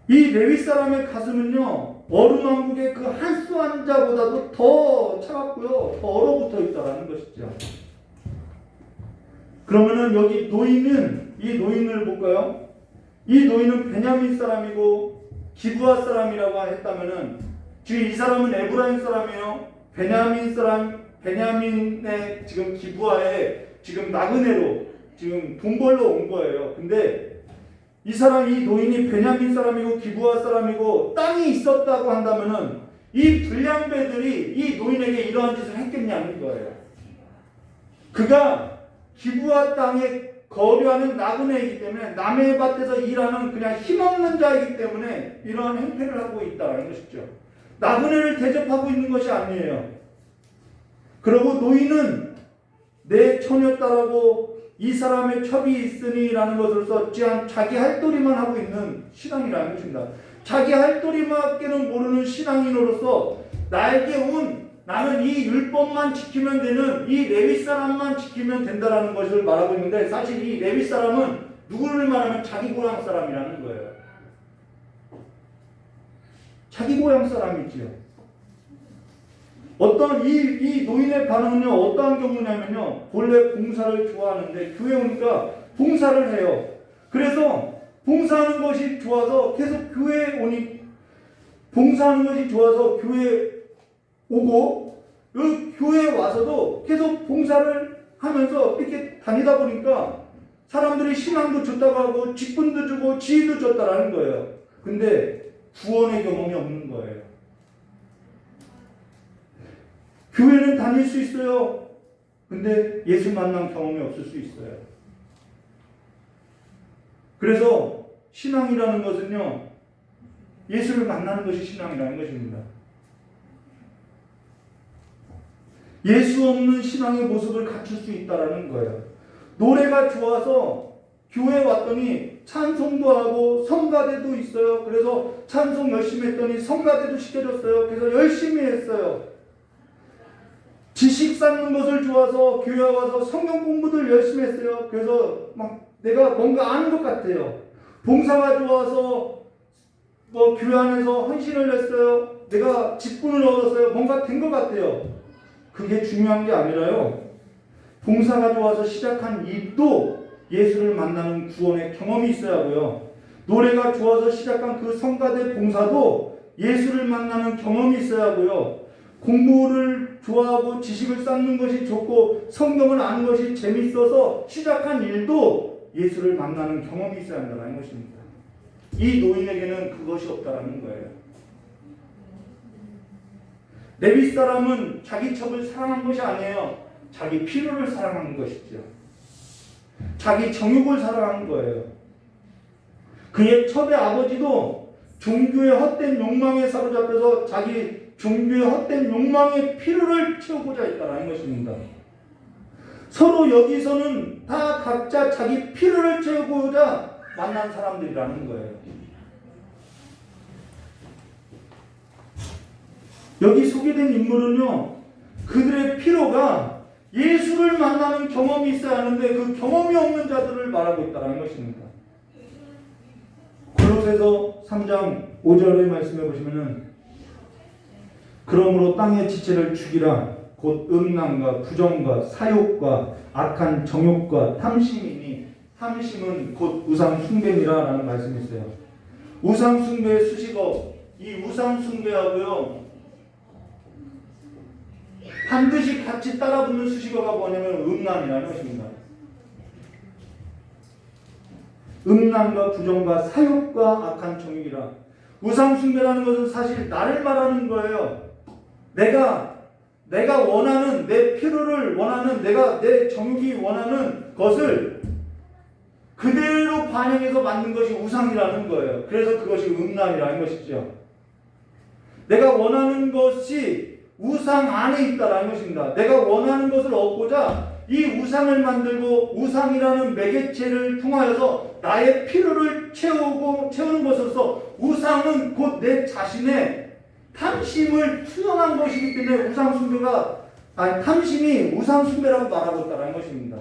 이 레위 사람의 가슴은요 얼음왕국의 그 한수 한자보다도 더 차갑고요 더 얼어붙어 있다라는 것이죠. 그러면은 여기 노인은 이 노인을 볼까요? 이 노인은 베냐민 사람이고 기브아 사람이라고 했다면은 지금 이 사람은 에브라임 사람이에요. 베냐민의 지금 기브아에 지금 나그네로 지금 돈 벌러 온 거예요. 근데 이 사람 이 노인이 베냐민 사람이고 기브아 사람이고 땅이 있었다고 한다면은 이 불량배들이 이 노인에게 이러한 짓을 했겠냐는 거예요. 그가 기브아 땅에 거류하는 나그네이기 때문에 남의 밭에서 일하는 그냥 힘없는 자이기 때문에 이러한 행태를 하고 있다는 것이죠. 나그네를 대접하고 있는 것이 아니에요. 그리고 노인은 내 처녀딸하고 이 사람의 첩이 있으니라는 것을 썼지 자기 할도리만 하고 있는 신앙이라는 것입니다. 자기 할도리밖에는 모르는 신앙인으로서 나에게 온 나는 이 율법만 지키면 되는 이 레위 사람만 지키면 된다라는 것을 말하고 있는데 사실 이 레위 사람은 누구를 말하면 자기 고향 사람이라는 거예요. 자기 고향 사람이지요. 어떤 이 노인의 반응은요 어떠한 경우냐면요 본래 봉사를 좋아하는데 교회 오니까 봉사를 해요. 그래서 봉사하는 것이 좋아서 계속 교회에 오니 봉사하는 것이 좋아서 교회에 오고 그 교회에 와서도 계속 봉사를 하면서 이렇게 다니다 보니까 사람들이 신앙도 줬다고 하고 직분도 주고 지위도 줬다라는 거예요. 근데 구원의 경험이 없는 거예요. 교회는 다닐 수 있어요. 근데 예수 만난 경험이 없을 수 있어요. 그래서 신앙이라는 것은요, 예수를 만나는 것이 신앙이라는 것입니다. 예수 없는 신앙의 모습을 갖출 수 있다는 거예요. 노래가 좋아서 교회에 왔더니 찬송도 하고 성가대도 있어요. 그래서 찬송 열심히 했더니 성가대도 시켜줬어요. 그래서 열심히 했어요. 지식 쌓는 것을 좋아서 교회 와서 성경 공부들 열심히 했어요. 그래서 막 내가 뭔가 아는 것 같아요. 봉사가 좋아서 뭐 교회 안에서 헌신을 했어요. 내가 직분을 얻었어요. 뭔가 된 것 같아요. 그게 중요한 게 아니라요. 봉사가 좋아서 시작한 일도 예수를 만나는 구원의 경험이 있어야 하고요. 노래가 좋아서 시작한 그 성가대 봉사도 예수를 만나는 경험이 있어야 하고요. 공부를 좋아하고 지식을 쌓는 것이 좋고 성경을 아는 것이 재밌어서 시작한 일도 예수를 만나는 경험이 있어야 한다는 것입니다. 이 노인에게는 그것이 없다라는 거예요. 레위 사람은 자기 첩을 사랑한 것이 아니에요. 자기 필요를 사랑한 것이죠. 자기 정욕을 사랑한 거예요. 그의 첩의 아버지도 종교의 헛된 욕망에 사로잡혀서 자기 종교의 헛된 욕망의 필요를 채우고자 했다는 것입니다. 서로 여기서는 다 각자 자기 필요를 채우고자 만난 사람들이라는 거예요. 여기 소개된 인물은요, 그들의 필요가 예수를 만나는 경험이 있어야 하는데 그 경험이 없는 자들을 말하고 있다는 것입니다. 골로새서 3장 5절의 말씀해 보시면은 그러므로 땅의 지체를 죽이라 곧 음란과 부정과 사욕과 악한 정욕과 탐심이니 탐심은 곧 우상 숭배니라 라는 말씀이 있어요. 우상 숭배의 수식어, 이 우상 숭배하고요 반드시 같이 따라붙는 수식어가 뭐냐면 음란이라는 것입니다. 음란과 부정과 사욕과 악한 정욕이라. 우상 숭배라는 것은 사실 나를 말하는 거예요. 내가 원하는 내 필요를 원하는 내 정욕이 원하는 것을 그대로 반영해서 만든 것이 우상이라는 거예요. 그래서 그것이 음란이라는 것이죠. 내가 원하는 것이 우상 안에 있다라는 것입니다. 내가 원하는 것을 얻고자 이 우상을 만들고 우상이라는 매개체를 통하여서 나의 필요를 채우는 것으로서 우상은 곧 내 자신의 탐심을 투영한 것이기 때문에 탐심이 우상 숭배라고 말하고 있다는 것입니다.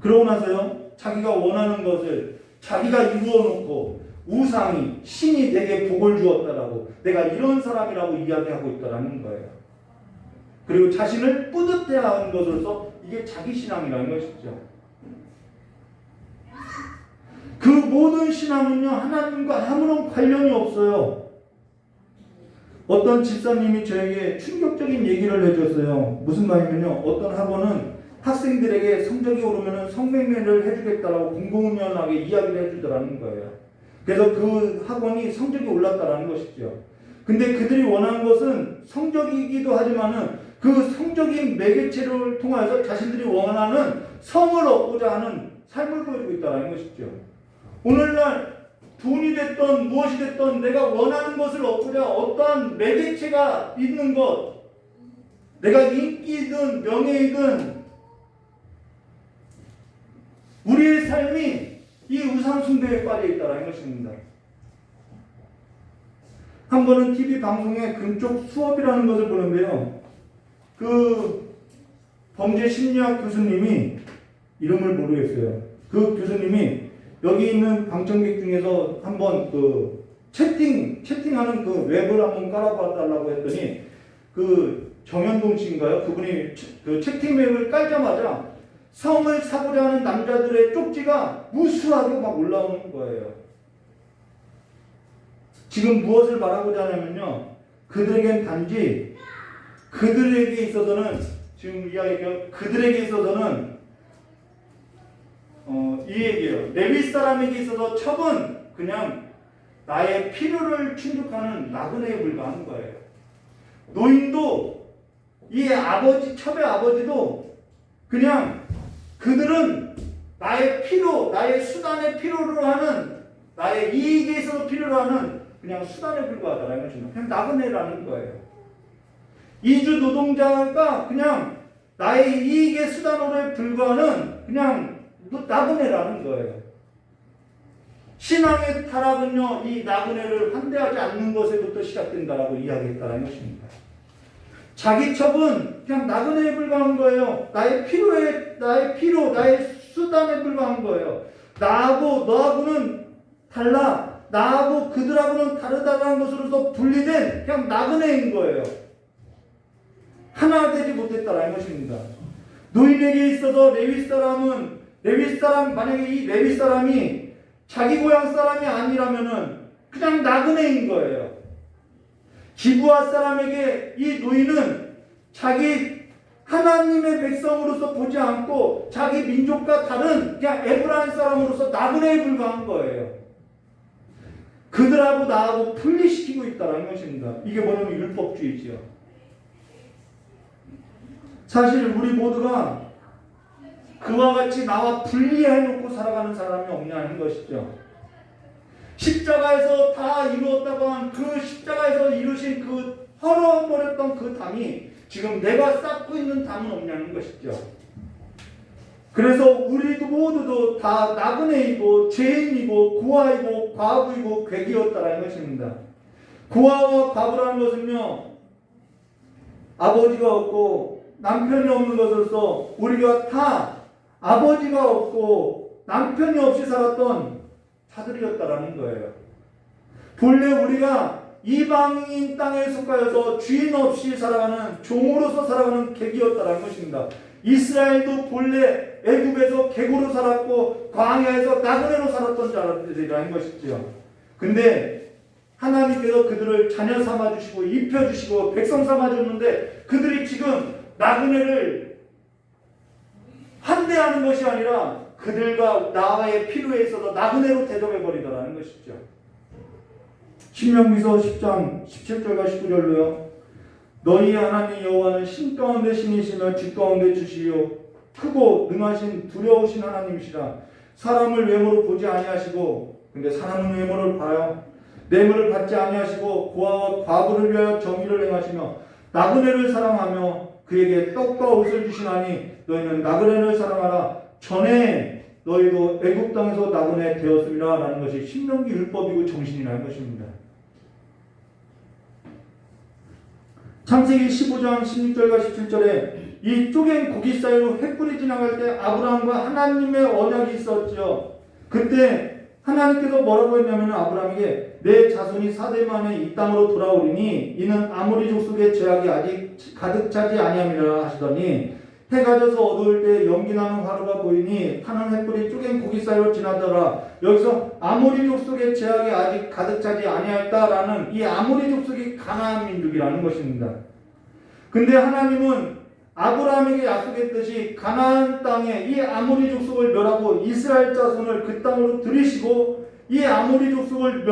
그러고 나서요, 자기가 원하는 것을 자기가 이루어 놓고 우상이 신이 내게 복을 주었다라고 내가 이런 사람이라고 이야기하고 있다라는 거예요. 그리고 자신을 뿌듯해하는 것으로서 이게 자기 신앙이라는 것이죠. 그 모든 신앙은요 하나님과 아무런 관련이 없어요. 어떤 집사님이 저에게 충격적인 얘기를 해줬어요. 무슨 말이면요, 어떤 학원은 학생들에게 성적이 오르면 성매매를 해주겠다라고 공공연하게 이야기를 해주더라는 거예요. 그래서 그 학원이 성적이 올랐다라는 것이죠. 근데 그들이 원하는 것은 성적이기도 하지만은 그 성적인 매개체를 통해서 자신들이 원하는 성을 얻고자 하는 삶을 보여주고 있다는 것이죠. 오늘날 돈이 됐던 무엇이 됐던 내가 원하는 것을 얻고자 어떠한 매개체가 있는 것, 내가 인기든 명예이든 우리의 삶이 이 우상 숭배에 빠져 있다는 것입니다. 한 번은 TV 방송에 금쪽 수업이라는 것을 보는데요. 그 범죄 심리학 교수님이 이름을 모르겠어요. 그 교수님이 여기 있는 방청객 중에서 한번 그 채팅하는 그 웹을 한번 깔아봐달라고 했더니 그 정현동 씨인가요? 그분이 그 채팅 웹을 깔자마자 성을 사고자 하는 남자들의 쪽지가 무수하게 막 올라오는 거예요. 지금 무엇을 말하고자 하냐면요, 그들에겐 단지 그들에게 있어서는 지금 이야기가 그들에게 있어서는 이 얘기예요. 레위 사람에게 있어서 첩은 그냥 나의 필요를 충족하는 나그네에 불과한 거예요. 노인도 이 첩의 아버지도 그냥 그들은 나의 필요, 나의 수단의 필요로 하는, 나의 이익에 있어서 필요로 하는 그냥 수단에 불과하다는 것입니다. 그냥 나그네라는 거예요. 이주 노동자가 그냥 나의 이익의 수단으로 불과하는 그냥 나그네라는 거예요. 신앙의 타락은요, 이 나그네를 환대하지 않는 것에부터 시작된다라고 이야기했다는 것입니다. 자기 첩은 그냥 나그네에 불과한 거예요. 나의 수단에 불과한 거예요. 너하고는 달라. 나하고 그들하고는 다르다는 것으로서 분리된 그냥 나그네인 거예요. 하나 되지 못했다라는 것입니다. 노인에게 있어서 레위 사람 만약에 이 레위 사람이 자기 고향 사람이 아니라면은 그냥 나그네인 거예요. 기브아 사람에게 이 노인은 자기 하나님의 백성으로서 보지 않고 자기 민족과 다른 그냥 에브라임 사람으로서 나그네에 불과한 거예요. 그들하고 나하고 분리시키고 있다는 것입니다. 이게 뭐냐면 율법주의지요. 사실 우리 모두가 그와 같이 나와 분리해놓고 살아가는 사람이 없냐는 것이죠. 십자가에서 다 이루었다고 한 그 십자가에서 이루신 그 헐어버렸던 그 담이 지금 내가 쌓고 있는 담은 없냐는 것이죠. 그래서 우리도 모두도 다 나그네이고 죄인이고 고아이고 과부이고 괴기였다라는 것입니다. 고아와 과부라는 것은요, 아버지가 없고 남편이 없는 것으로서 우리가 다 아버지가 없고 남편이 없이 살았던 자들이었다라는 거예요. 본래 우리가 이방인 땅에 속하여서 주인 없이 살아가는 종으로서 살아가는 객이었다라는 것입니다. 이스라엘도 본래 애굽에서 객으로 살았고 광야에서 나그네로 살았던 자들이라는 것이지요. 근데 하나님께서 그들을 자녀 삼아주시고 입혀주시고 백성 삼아줬는데 그들이 지금 나그네를 환대하는 것이 아니라 그들과 나와의 필요에 있어서 나그네로 대접해버리더라는 것이죠. 신명기서 10장 17절과 19절로요. 너희 하나님 여호와는 신 가운데 신이시며 주 가운데 주시요 크고 능하신 두려우신 하나님이시라. 사람을 외모로 보지 아니하시고, 근데 사람은 외모를 봐요. 뇌물을 받지 아니하시고 고아와 과부를 위하여 정의를 행하시며 나그네를 사랑하며 그에게 떡과 옷을 주시나니 너희는 나그네를 사랑하라. 전에 너희도 애굽 땅에서 나그네 되었음이라 라는 것이 신명기 율법이고 정신이라는 것입니다. 창세기 15장 16절과 17절에 이 쪼갠 고기 사이로 횃불이 지나갈 때 아브라함과 하나님의 언약이 있었죠. 그때 하나님께서 뭐라고 했냐면 아브라함에게 내 자손이 4대 만에 이 땅으로 돌아오리니 이는 아모리 족속의 죄악이 아직 가득 차지 아니함이라 하시더니 해가 져서 어두울 때 연기나는 화로가 보이니 타는 횃불이 쪼갠 고기 사이로 지나더라. 여기서 아모리 족속의 죄악이 아직 가득 차지 아니하였다라는 이 아모리 족속이 가나안 민족이라는 것입니다. 근데 하나님은 아브라함에게 약속했듯이 가나안 땅에 이 아모리 족속을 멸하고 이스라엘 자손을 그 땅으로 들이시고 이 아모리 족속을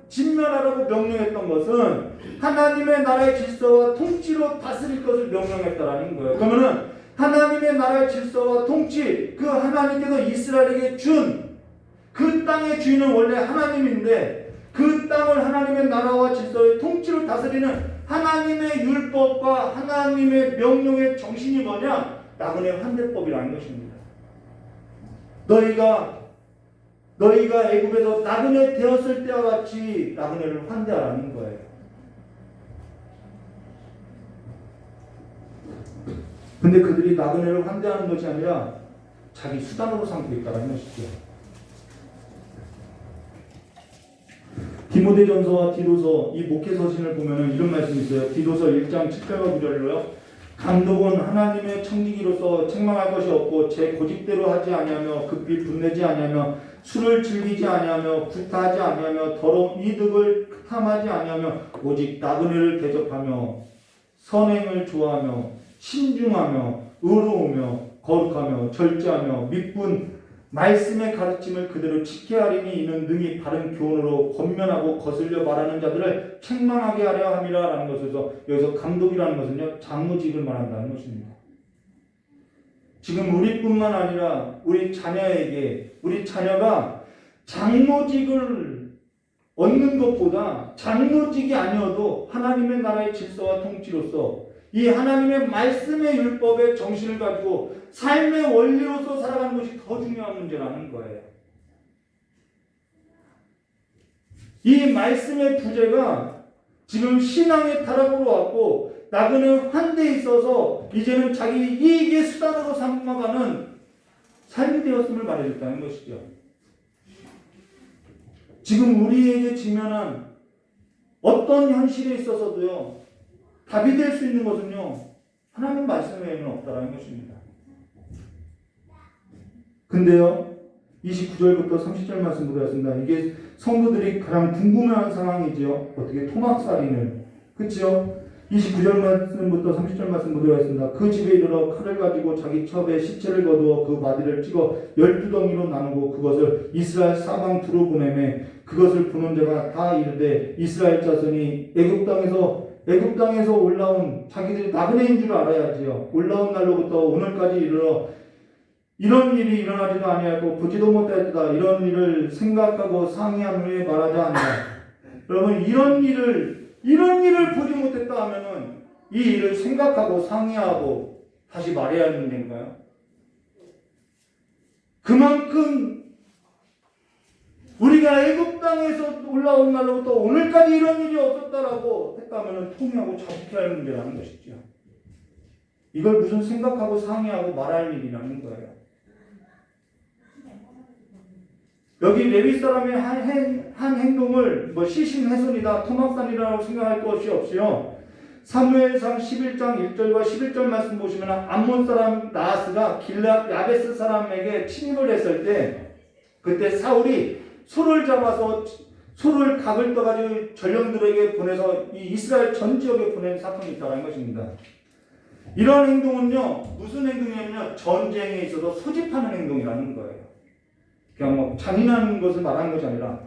진멸하라고 명령했던 것은 하나님의 나라의 질서와 통치로 다스릴 것을 명령했다라는 거예요. 그러면은 하나님의 나라의 질서와 통치, 그 하나님께서 이스라엘에게 준 그 땅의 주인은 원래 하나님인데 그 땅을 하나님의 나라와 질서의 통치로 다스리는 하나님의 율법과 하나님의 명령의 정신이 뭐냐? 나그네 환대법이라는 것입니다. 너희가 애굽에서 나그네 되었을 때와 같이 나그네를 환대하라는 거예요. 근데 그들이 나그네를 환대하는 것이 아니라 자기 수단으로 삼고 있다는 것이죠. 디모데전서와 디도서 이 목회서신을 보면은 이런 말씀이 있어요. 디도서 1장 7절과 9절로요. 감독은 하나님의 청지기로서 책망할 것이 없고 제 고집대로 하지 아니하며 급히 분내지 아니하며 술을 즐기지 아니하며 구타하지 아니하며 더러운 이득을 탐하지 아니하며 오직 나그네를 대접하며 선행을 좋아하며 신중하며 의로우며 거룩하며 절제하며 믿분 말씀의 가르침을 그대로 지켜야 하리니 이는 능히 바른 교훈으로 권면하고 거슬려 말하는 자들을 책망하게 하려 함이라 라는 것에서 여기서 감독이라는 것은요 장로직을 말한다는 것입니다. 지금 우리뿐만 아니라 우리 자녀가 장로직을 얻는 것보다 장로직이 아니어도 하나님의 나라의 질서와 통치로서 이 하나님의 말씀의 율법의 정신을 가지고 삶의 원리로서 살아가는 것이 더 중요한 문제라는 거예요. 이 말씀의 부재가 지금 신앙의 타락으로 왔고 나그네 환대에 있어서 이제는 자기 이익의 수단으로 삼아가는 삶이 되었음을 말해줬다는 것이죠. 지금 우리에게 직면한 어떤 현실에 있어서도요 답이 될 수 있는 것은요 하나님 말씀 외에는 없다는 것입니다. 근데요, 29절부터 30절 말씀 보겠습니다. 이게 성도들이 가장 궁금해하는 상황이죠. 어떻게 토막살인을. 그렇죠? 29절 말씀부터 30절 말씀 보도록 하겠습니다. 그 집에 이르러 칼을 가지고 자기 첩에 시체를 거두어 그 마디를 찍어 12덩이로 나누고 그것을 이스라엘 사방 두루 보내매 그것을 보는 자가 다 이르되 이스라엘 자손이 애굽 땅에서 올라온 자기들이 나그네인 줄 알아야지요. 올라온 날로부터 오늘까지 이르러 이런 일이 일어나지도 아니하고 보지도 못하였다. 이런 일을 생각하고 상의한 후에 말하지 않는다. 여러분, 이런 일을 보지 못했다 하면은 이 일을 생각하고 상의하고 다시 말해야 하는 건가요? 그만큼 우리가 애굽 땅에서 올라온 날로부터 오늘까지 이런 일이 없었다라고 했다면은 통회하고 자복해야 할 문제라는 것이죠. 이걸 무슨 생각하고 상의하고 말할 일이라는 거예요. 여기 레위 사람의 한 행동을 뭐 시신훼손이다, 토막산이라고 생각할 것이 없이요. 사무엘상 11장 1절과 11절 말씀 보시면 암몬 사람 나하스가 길앗 야베스 사람에게 침입을 했을 때 그때 사울이 소를 잡아서 소를 각을 떠가지고 전령들에게 보내서 이 이스라엘 전 지역에 보낸 사건이 있다는 것입니다. 이런 행동은요, 무슨 행동이냐면 전쟁에 있어서 소집하는 행동이라는 거예요. 그냥 뭐 잔인한 것을 말하는 것이 아니라.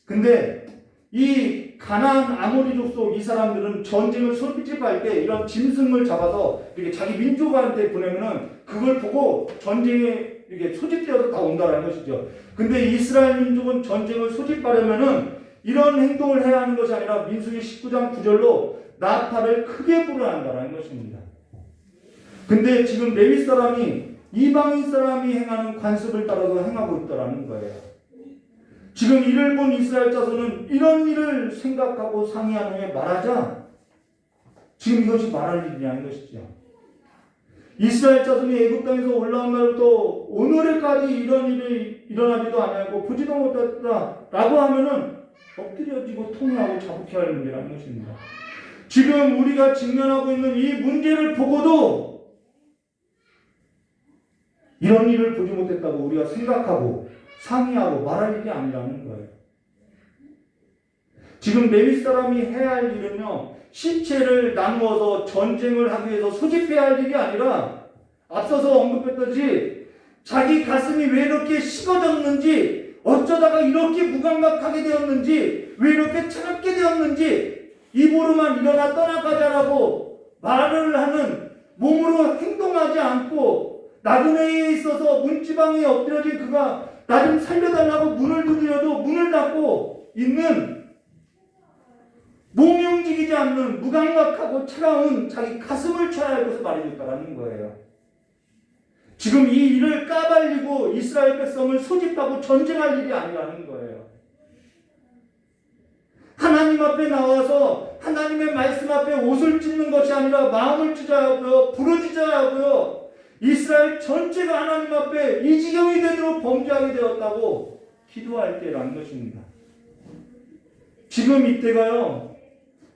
근데 이 가나안 아모리 족속 이 사람들은 전쟁을 소집할 때 이런 짐승을 잡아서 이렇게 자기 민족한테 보내면은 그걸 보고 전쟁에 이렇게 소집되어서 다 온다는 것이죠. 근데 이스라엘 민족은 전쟁을 소집하려면은 이런 행동을 해야 하는 것이 아니라 민수기 19장 9절로 나팔을 크게 불어야 한다는 것입니다. 근데 지금 레위 사람이 이방인 사람이 행하는 관습을 따라서 행하고 있다는 거예요. 지금 이를 본 이스라엘 자손은 이런 일을 생각하고 상의한 후에 말하자. 지금 이것이 말할 일이라는 것이죠. 이스라엘 자손이 애굽 땅에서 올라온 날부터 오늘까지 이런 일이 일어나지도 않았고 보지도 못했다라고 하면은 엎드려지고 통회하고 자복해야 할 문제라는 것입니다. 지금 우리가 직면하고 있는 이 문제를 보고도 이런 일을 보지 못했다고 우리가 생각하고 상의하고 말할 일이 아니라는 거예요. 지금 레위 사람이 해야 할 일은요, 시체를 나누어서 전쟁을 하기 위해서 소집해야 할 일이 아니라 앞서서 언급했듯이 자기 가슴이 왜 이렇게 식어졌는지, 어쩌다가 이렇게 무감각하게 되었는지, 왜 이렇게 차갑게 되었는지 입으로만 일어나 떠나가자라고 말을 하는, 몸으로 행동하지 않고 나그네에 있어서 문지방에 엎드려진 그가 나 좀 살려달라고 문을 두드려도 문을 닫고 있는, 몸이 움직이지 않는 무감각하고 차가운 자기 가슴을 쳐야 할 것을 말해줬다라는 거예요. 지금 이 일을 까발리고 이스라엘 백성을 소집하고 전쟁할 일이 아니라는 거예요. 하나님 앞에 나와서 하나님의 말씀 앞에 옷을 찢는 것이 아니라 마음을 찢어야 하고요, 부르짖어야 하고요, 이스라엘 전체가 하나님 앞에 이 지경이 되도록 범죄하게 되었다고 기도할 때라는 것입니다. 지금 이때가요,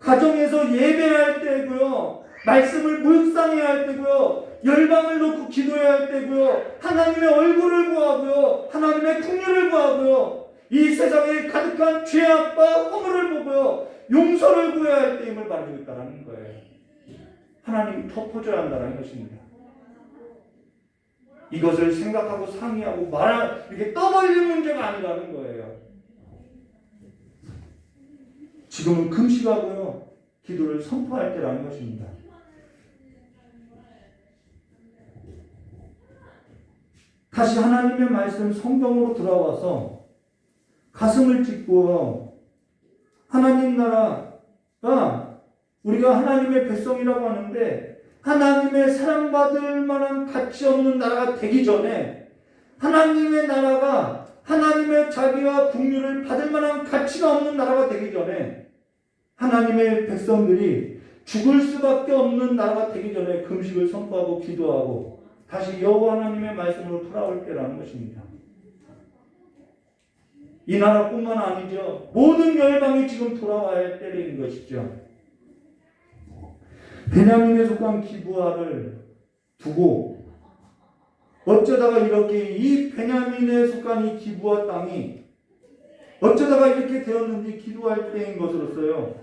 가정에서 예배할 때고요, 말씀을 묵상해야 할 때고요, 열방을 놓고 기도해야 할 때고요, 하나님의 얼굴을 구하고요, 하나님의 풍요를 구하고요, 이 세상에 가득한 죄악과 허물을 보고요, 용서를 구해야 할 때임을 말해주고 있다는 거예요. 하나님이 덮어줘야 한다는 것입니다. 이것을 생각하고 상의하고 이렇게 떠벌릴 문제가 아니라는 거예요. 지금은 금식하고요, 기도를 선포할 때라는 것입니다. 다시 하나님의 말씀 성경으로 돌아와서 가슴을 찢고, 하나님 나라가 우리가 하나님의 백성이라고 하는데 하나님의 사랑받을 만한 가치 없는 나라가 되기 전에, 하나님의 나라가 하나님의 자비와 긍휼을 받을 만한 가치가 없는 나라가 되기 전에, 하나님의 백성들이 죽을 수밖에 없는 나라가 되기 전에 금식을 선포하고 기도하고 다시 여호와 하나님의 말씀으로 돌아올 때라는 것입니다. 이 나라뿐만 아니죠. 모든 열방이 지금 돌아와야 할 때인 것이죠. 베냐민에 속한 기브아를 두고 어쩌다가 이렇게 이 베냐민에 속한 이 기브아 땅이 어쩌다가 이렇게 되었는지 기도할 때인 것으로서요.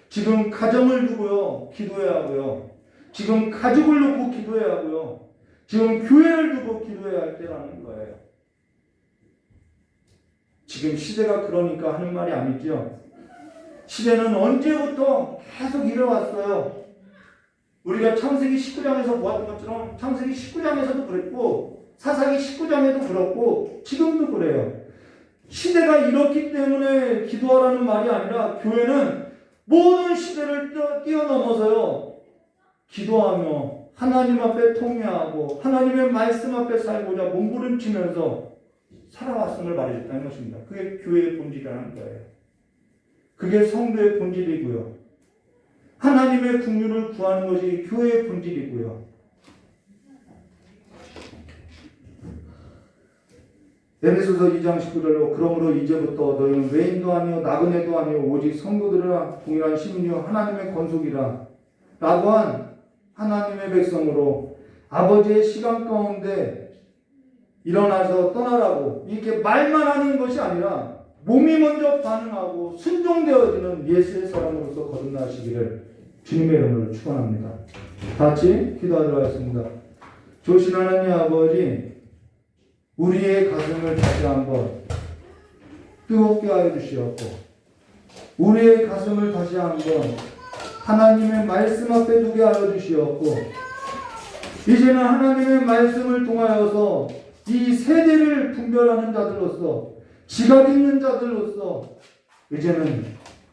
지금 가정을 두고요 기도해야 하고요. 지금 가족을 놓고 기도해야 하고요. 지금 교회를 두고 기도해야 할 때라는 거예요. 지금 시대가 그러니까 하는 말이 아니죠. 시대는 언제부터 계속 이뤄왔어요. 우리가 창세기 19장에서 보았던 것처럼 창세기 19장에서도 그랬고 사사기 19장에도 그렇고 지금도 그래요. 시대가 이렇기 때문에 기도하라는 말이 아니라 교회는 모든 시대를 뛰어넘어서요 기도하며 하나님 앞에 통회하고 하나님의 말씀 앞에 살고자 몸부림치면서 살아왔음을 말해줬다는 것입니다. 그게 교회의 본질이라는 거예요. 그게 성도의 본질이고요. 하나님의 긍휼을 구하는 것이 교회의 본질이고요. 에베소서 2장 19절로 그러므로 이제부터 너희는 외인도 아니요 나그네도 아니요 오직 성도들이라 동일한 시민이요 하나님의 건속이라 라고 한 하나님의 백성으로 아버지의 시간 가운데 일어나서 떠나라고 이렇게 말만 하는 것이 아니라 몸이 먼저 반응하고 순종되어지는 예수의 사람으로서 거듭나시기를 주님의 이름으로 축원합니다. 같이 기도하도록 하겠습니다. 좋으신 하나님 아버지, 우리의 가슴을 다시 한번 뜨겁게 하여 주시옵고 우리의 가슴을 다시 한번 하나님의 말씀 앞에 두게 하여 주시옵고 이제는 하나님의 말씀을 통하여서 이 세대를 분별하는 자들로서 지각 있는 자들로서 이제는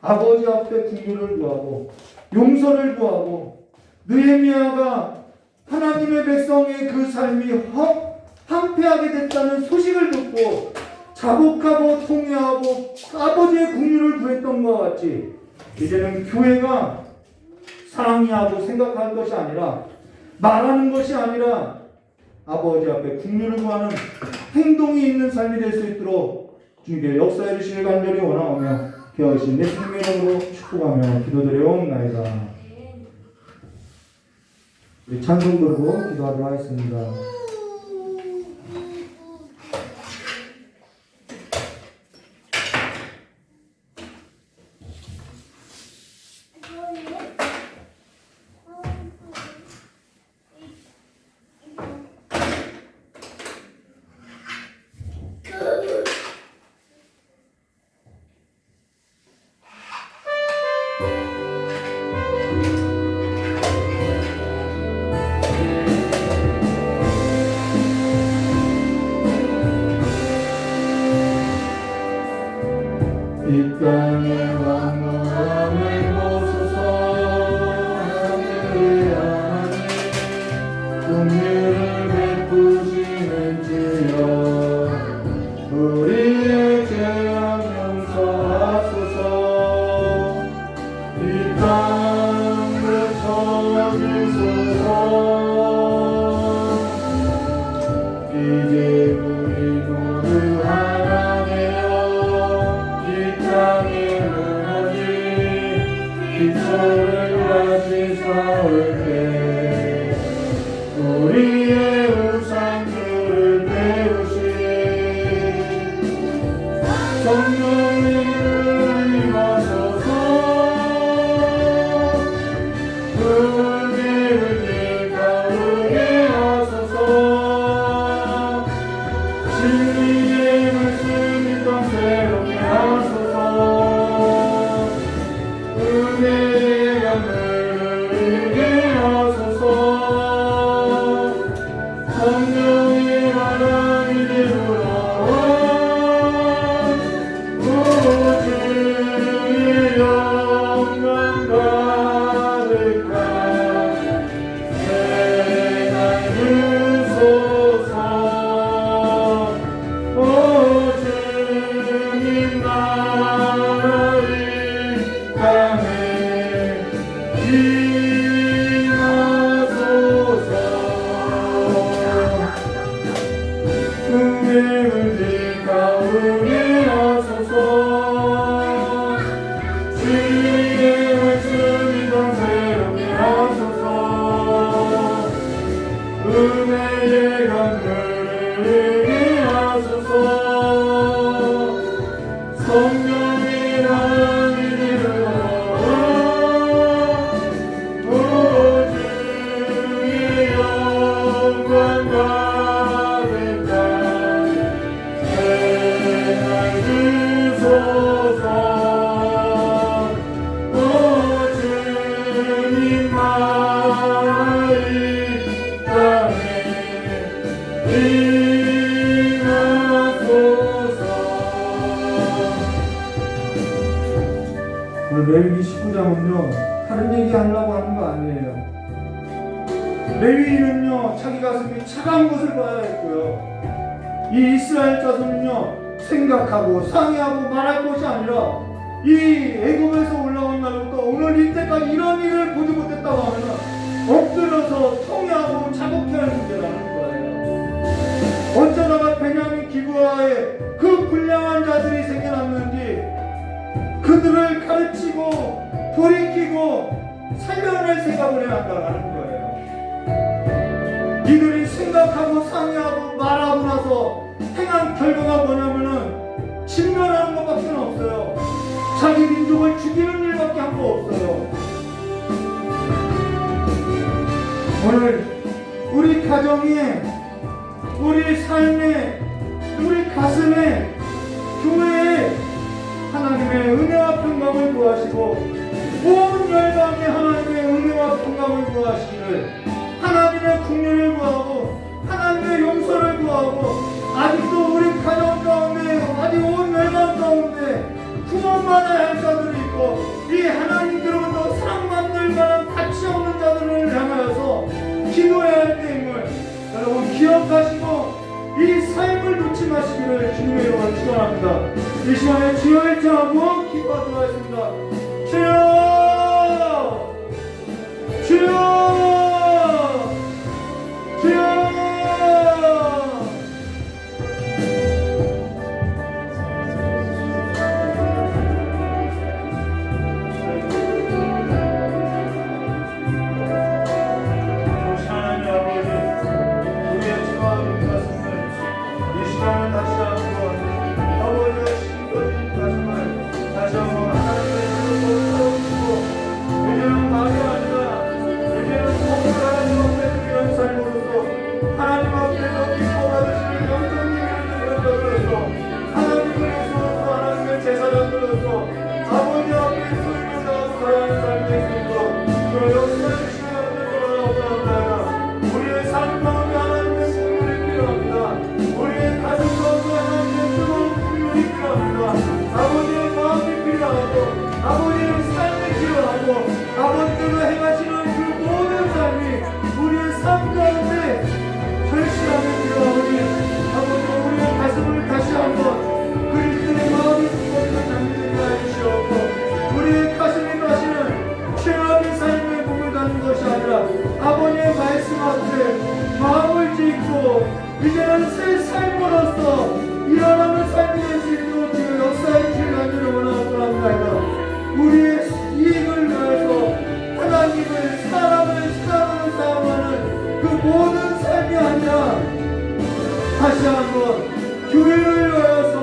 아버지 앞에 긍휼을 구하고 용서를 구하고 느헤미야가 하나님의 백성의 그 삶이 황폐하게 됐다는 소식을 듣고 자복하고 통회하고 아버지의 긍휼을 구했던 것과 같이 이제는 교회가 사랑이하고 생각할 것이 아니라 말하는 것이 아니라 아버지 앞에 긍휼을 구하는 행동이 있는 삶이 될 수 있도록 주님께 역사해 주시길 간절히 원하오며 기하신 예수님의 이름으로 축복하며 기도드려옵나이다. 우리 찬송 부르고 기도하도록 하겠습니다. 이 땅의 왕노함을 보소서 하늘의 하나님 긍휼을 베푸시는 주여 우리의 죄악 용서하소서 이 땅을 쳐주소서 이제 우리 모두 하나 되어 이 땅에 무너진 빗소를 다시 쌓을게 우리의 우상들을 태우시 성령님을 임하소서 은혜를 가르게 하소서 진리의 말씀이 더 새롭게 하소서 은혜의 강을 흐르게 하소서 성령의 바람 이제 불어와 우주의 영광 가득하게 주님 나의 땅에 임하소서. 오늘 레위기 19장은요 다른 얘기 하려고 하는 거 아니에요. 레위인은요 자기 가슴이 차가운 것을 봐야 했고요, 이 이스라엘 자손은요 생각하고 상의하고 말할 것이 아니라 이 애굽에서 올라온 날부터 오늘 이때까지 이런 일을 보지 못했다고 하면 엎드려서 통회하고 자복해야 할 문제라는 거예요. 어쩌다가 베냐민 기브아에 그 불량한 자들이 생겨났는지 그들을 가르치고 돌이키고 살려낼 생각을 해야 한다는 거예요. 이들이 생각하고 상의하고 말하고 나서 행한 결과가 뭐냐면은 진멸하는 것밖에 없어요. 자기 민족을 죽이는 일밖에 한 거 없어요. 오늘 우리 가정에, 우리 삶에, 우리 가슴에, 교회에 하나님의 은혜와 평강을 구하시고 온 열방에 하나님의 은혜와 평강을 구하시기를, 하나님의 국률을 구하고 하나님의 용서를 구하고, 아직도 우리 가정 가운데, 아직 온 열방 가운데 구원받아야 할 자들이 있고 이 하나님께로부터 사랑받을 만한 가치 없는 자들을 향하여서 기도해야 할 때임을 여러분 기억하시고 이 삶을 놓지 마시기를 주님의 이름으로 축원합니다. 이 시간에 주여 일창하고 기도하도록 하겠습니다. 주여, 주여, 주여. 아버지께서 행하시는 그 모든 삶이 우리의 삶 가운데 절실하게 필요하오니 아버지 우리의 가슴을 다시 한번 그리스도의 마음이 부어지는 장면을 해주시옵고, 우리의 가슴이 다시는 최악의 삶에 몸을 가는 것이 아니라 아버지의 말씀 앞에 마음을 짓고 이제는 새 삶으로서 일어나는 삶이 될 수 있도록 지금 역사의 길을 간절히 원하고 합니다. 우리의 이익을 위해서 하나님을, 사람을 사랑하는 그 모든 삶이 아니라 다시 한번 교회를 위하여서,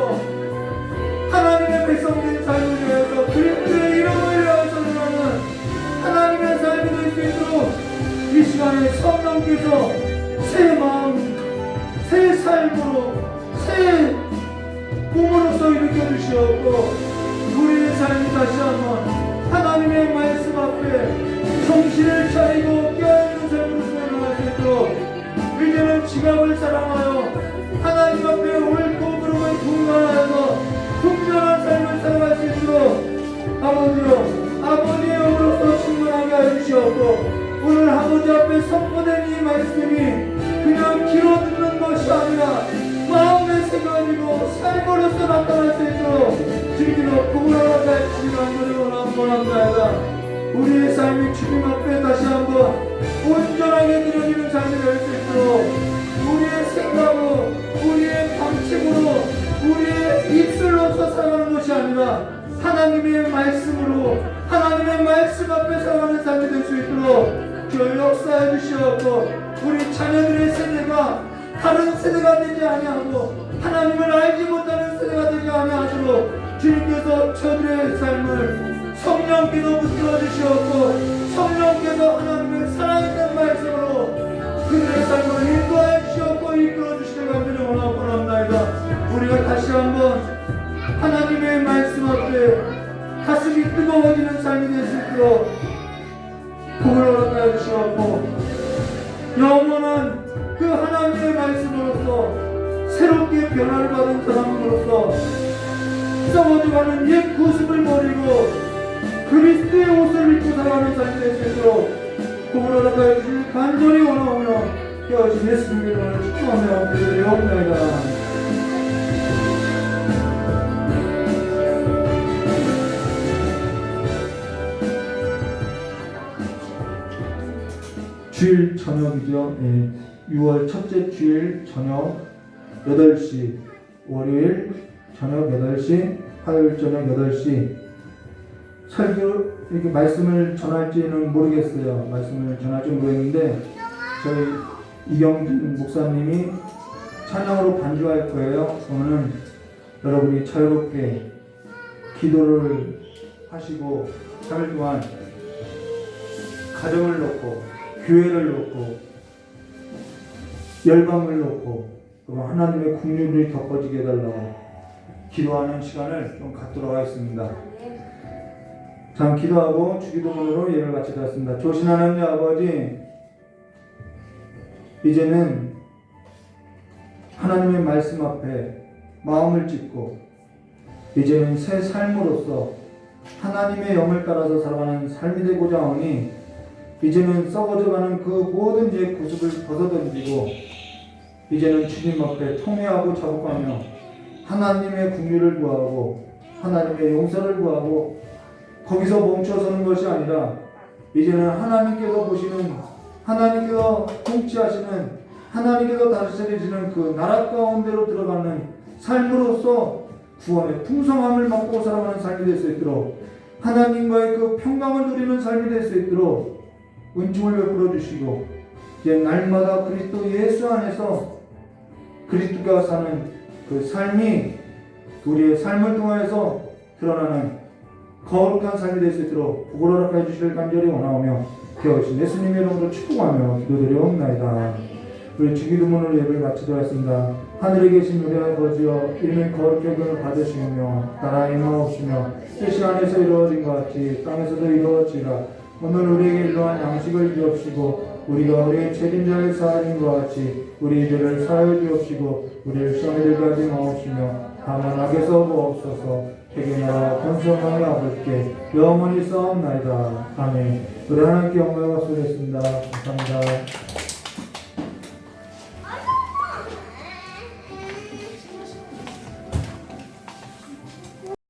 하나님의 백성된 삶을 위해서, 그리스도의 이름을 위하여서 일어나는 하나님의 삶이 될 수 있도록 이 시간에 성령께서 새 마음, 새 삶으로, 새 꿈으로서 일으켜 주시옵고, 우리의 삶이 다시 한번 하나님의 말씀 앞에 정신을 차리고 깨어있는 삶으로 살아갈 수 있도록, 이제는 지갑을 사랑하여 하나님 앞에 옳고 그름을 분간하여서 풍성한 삶을 살아갈 수 있도록 아버지여, 아버지의 영으로서 충만하게 하여 주시옵고, 오늘 아버지 앞에 선포된 이 말씀이 그냥 귀로 듣는 것이 아니라 마음의 생각이고 삶으로서 나타날 수 있도록 주님으로 구원하게 하시기를 간절히 원합니다. 우리의 삶이 주님 앞에 다시 한번 온전하게 드려지는 삶이 될 수 있도록 우리의 생각으로, 우리의 방침으로, 우리의 입술로서 살아가는 것이 아니라 하나님의 말씀으로, 하나님의 말씀 앞에 살아가는 삶이 될 수 있도록 주여 역사해 주시옵고, 우리 자녀들의 세대가 다른 세대가 되지 아니하고 하나님을 알지 못하는 세대가 되지 아니하도록 주님께서 저들의 삶을 성령께서 붙들어 주시옵고, 성령께서 하나님의 살아있는 말씀으로 그들의 삶을 인도하여 주시옵고 이끌어 주시길 간절히 원하고 합니다. 우리가 다시 한번 하나님의 말씀 앞에 가슴이 뜨거워지는 삶이 될 수 있도록 복을 허락하여 주시옵고 영원한 그 하나님의 말씀으로서 새롭게 변화를 받은 사람으로서 썩어져가는 옛 구습을 버리고 그리스도의 옷을 입고 살아가는 삶이 될 수 있도록 복을 허락하여 주실 간절히 원하오며 깨어진 예수님의 이름으로 축복하며 기도드리옵나이다. 주일 저녁이죠. 6월 첫째 주일 저녁 8시, 월요일 저녁 8시, 화요일 저녁 8시 설교 이렇게 말씀을 전할지는 모르겠어요. 말씀을 전할지 모르겠는데 저희 이경진 목사님이 찬양으로 반주할 거예요. 그러면은 여러분이 자유롭게 기도를 하시고 3일 동안 가정을 놓고 교회를 놓고 열방을 놓고 하나님의 국률이 덮어지게 해달라고 기도하는 시간을 좀 갖도록 하겠습니다. 참 기도하고 주기도문으로 예를 바치도록 하겠습니다. 조신 하나님 아버지, 이제는 하나님의 말씀 앞에 마음을 찢고 이제는 새 삶으로서 하나님의 영을 따라서 살아가는 삶이 되고자 하오니 이제는 썩어져가는 그 모든 옛 구습을 벗어던지고 이제는 주님 앞에 통회하고 자복하며 하나님의 긍휼을 구하고 하나님의 용서를 구하고 거기서 멈춰서는 것이 아니라 이제는 하나님께서 보시는 하나님께서 통치하시는 하나님께서 다스리시는 그 나라 가운데로 들어가는 삶으로서 구원의 풍성함을 맛보고 살아가는 삶이 될 수 있도록 하나님과의 그 평강을 누리는 삶이 될 수 있도록 은총을 베풀어 주시고 이제 날마다 그리스도 예수 안에서 그리스도가 사는 그 삶이 우리의 삶을 통해서 드러나는 거룩한 삶이 될 수 있도록 복을 허락해 주시길 간절히 원하오며 되어주신 예수님의 이름으로 축복하며 기도드리옵나이다. 우리 주기도문을 예배를 마치도록 하겠습니다. 하늘에 계신 우리 아버지여, 이름이 거룩하게 받으시며 나라의 임하옵시며 뜻이 안에서 이루어진 것 같이 땅에서도 이루어지라. 오늘 우리에게 일용할 양식을 주옵시고 우리가 우리의 책임자를 사하는 것 같이 우리 죄를 사하여 주옵시고 우리를 시험에 들게 하지 마옵시며 다만 악에서 구하옵소서. 되게 나라 권성하여 아버지께 영원히 싸움나이다. 아멘. 우리 하나님께 영광을 받습니다. 감사합니다.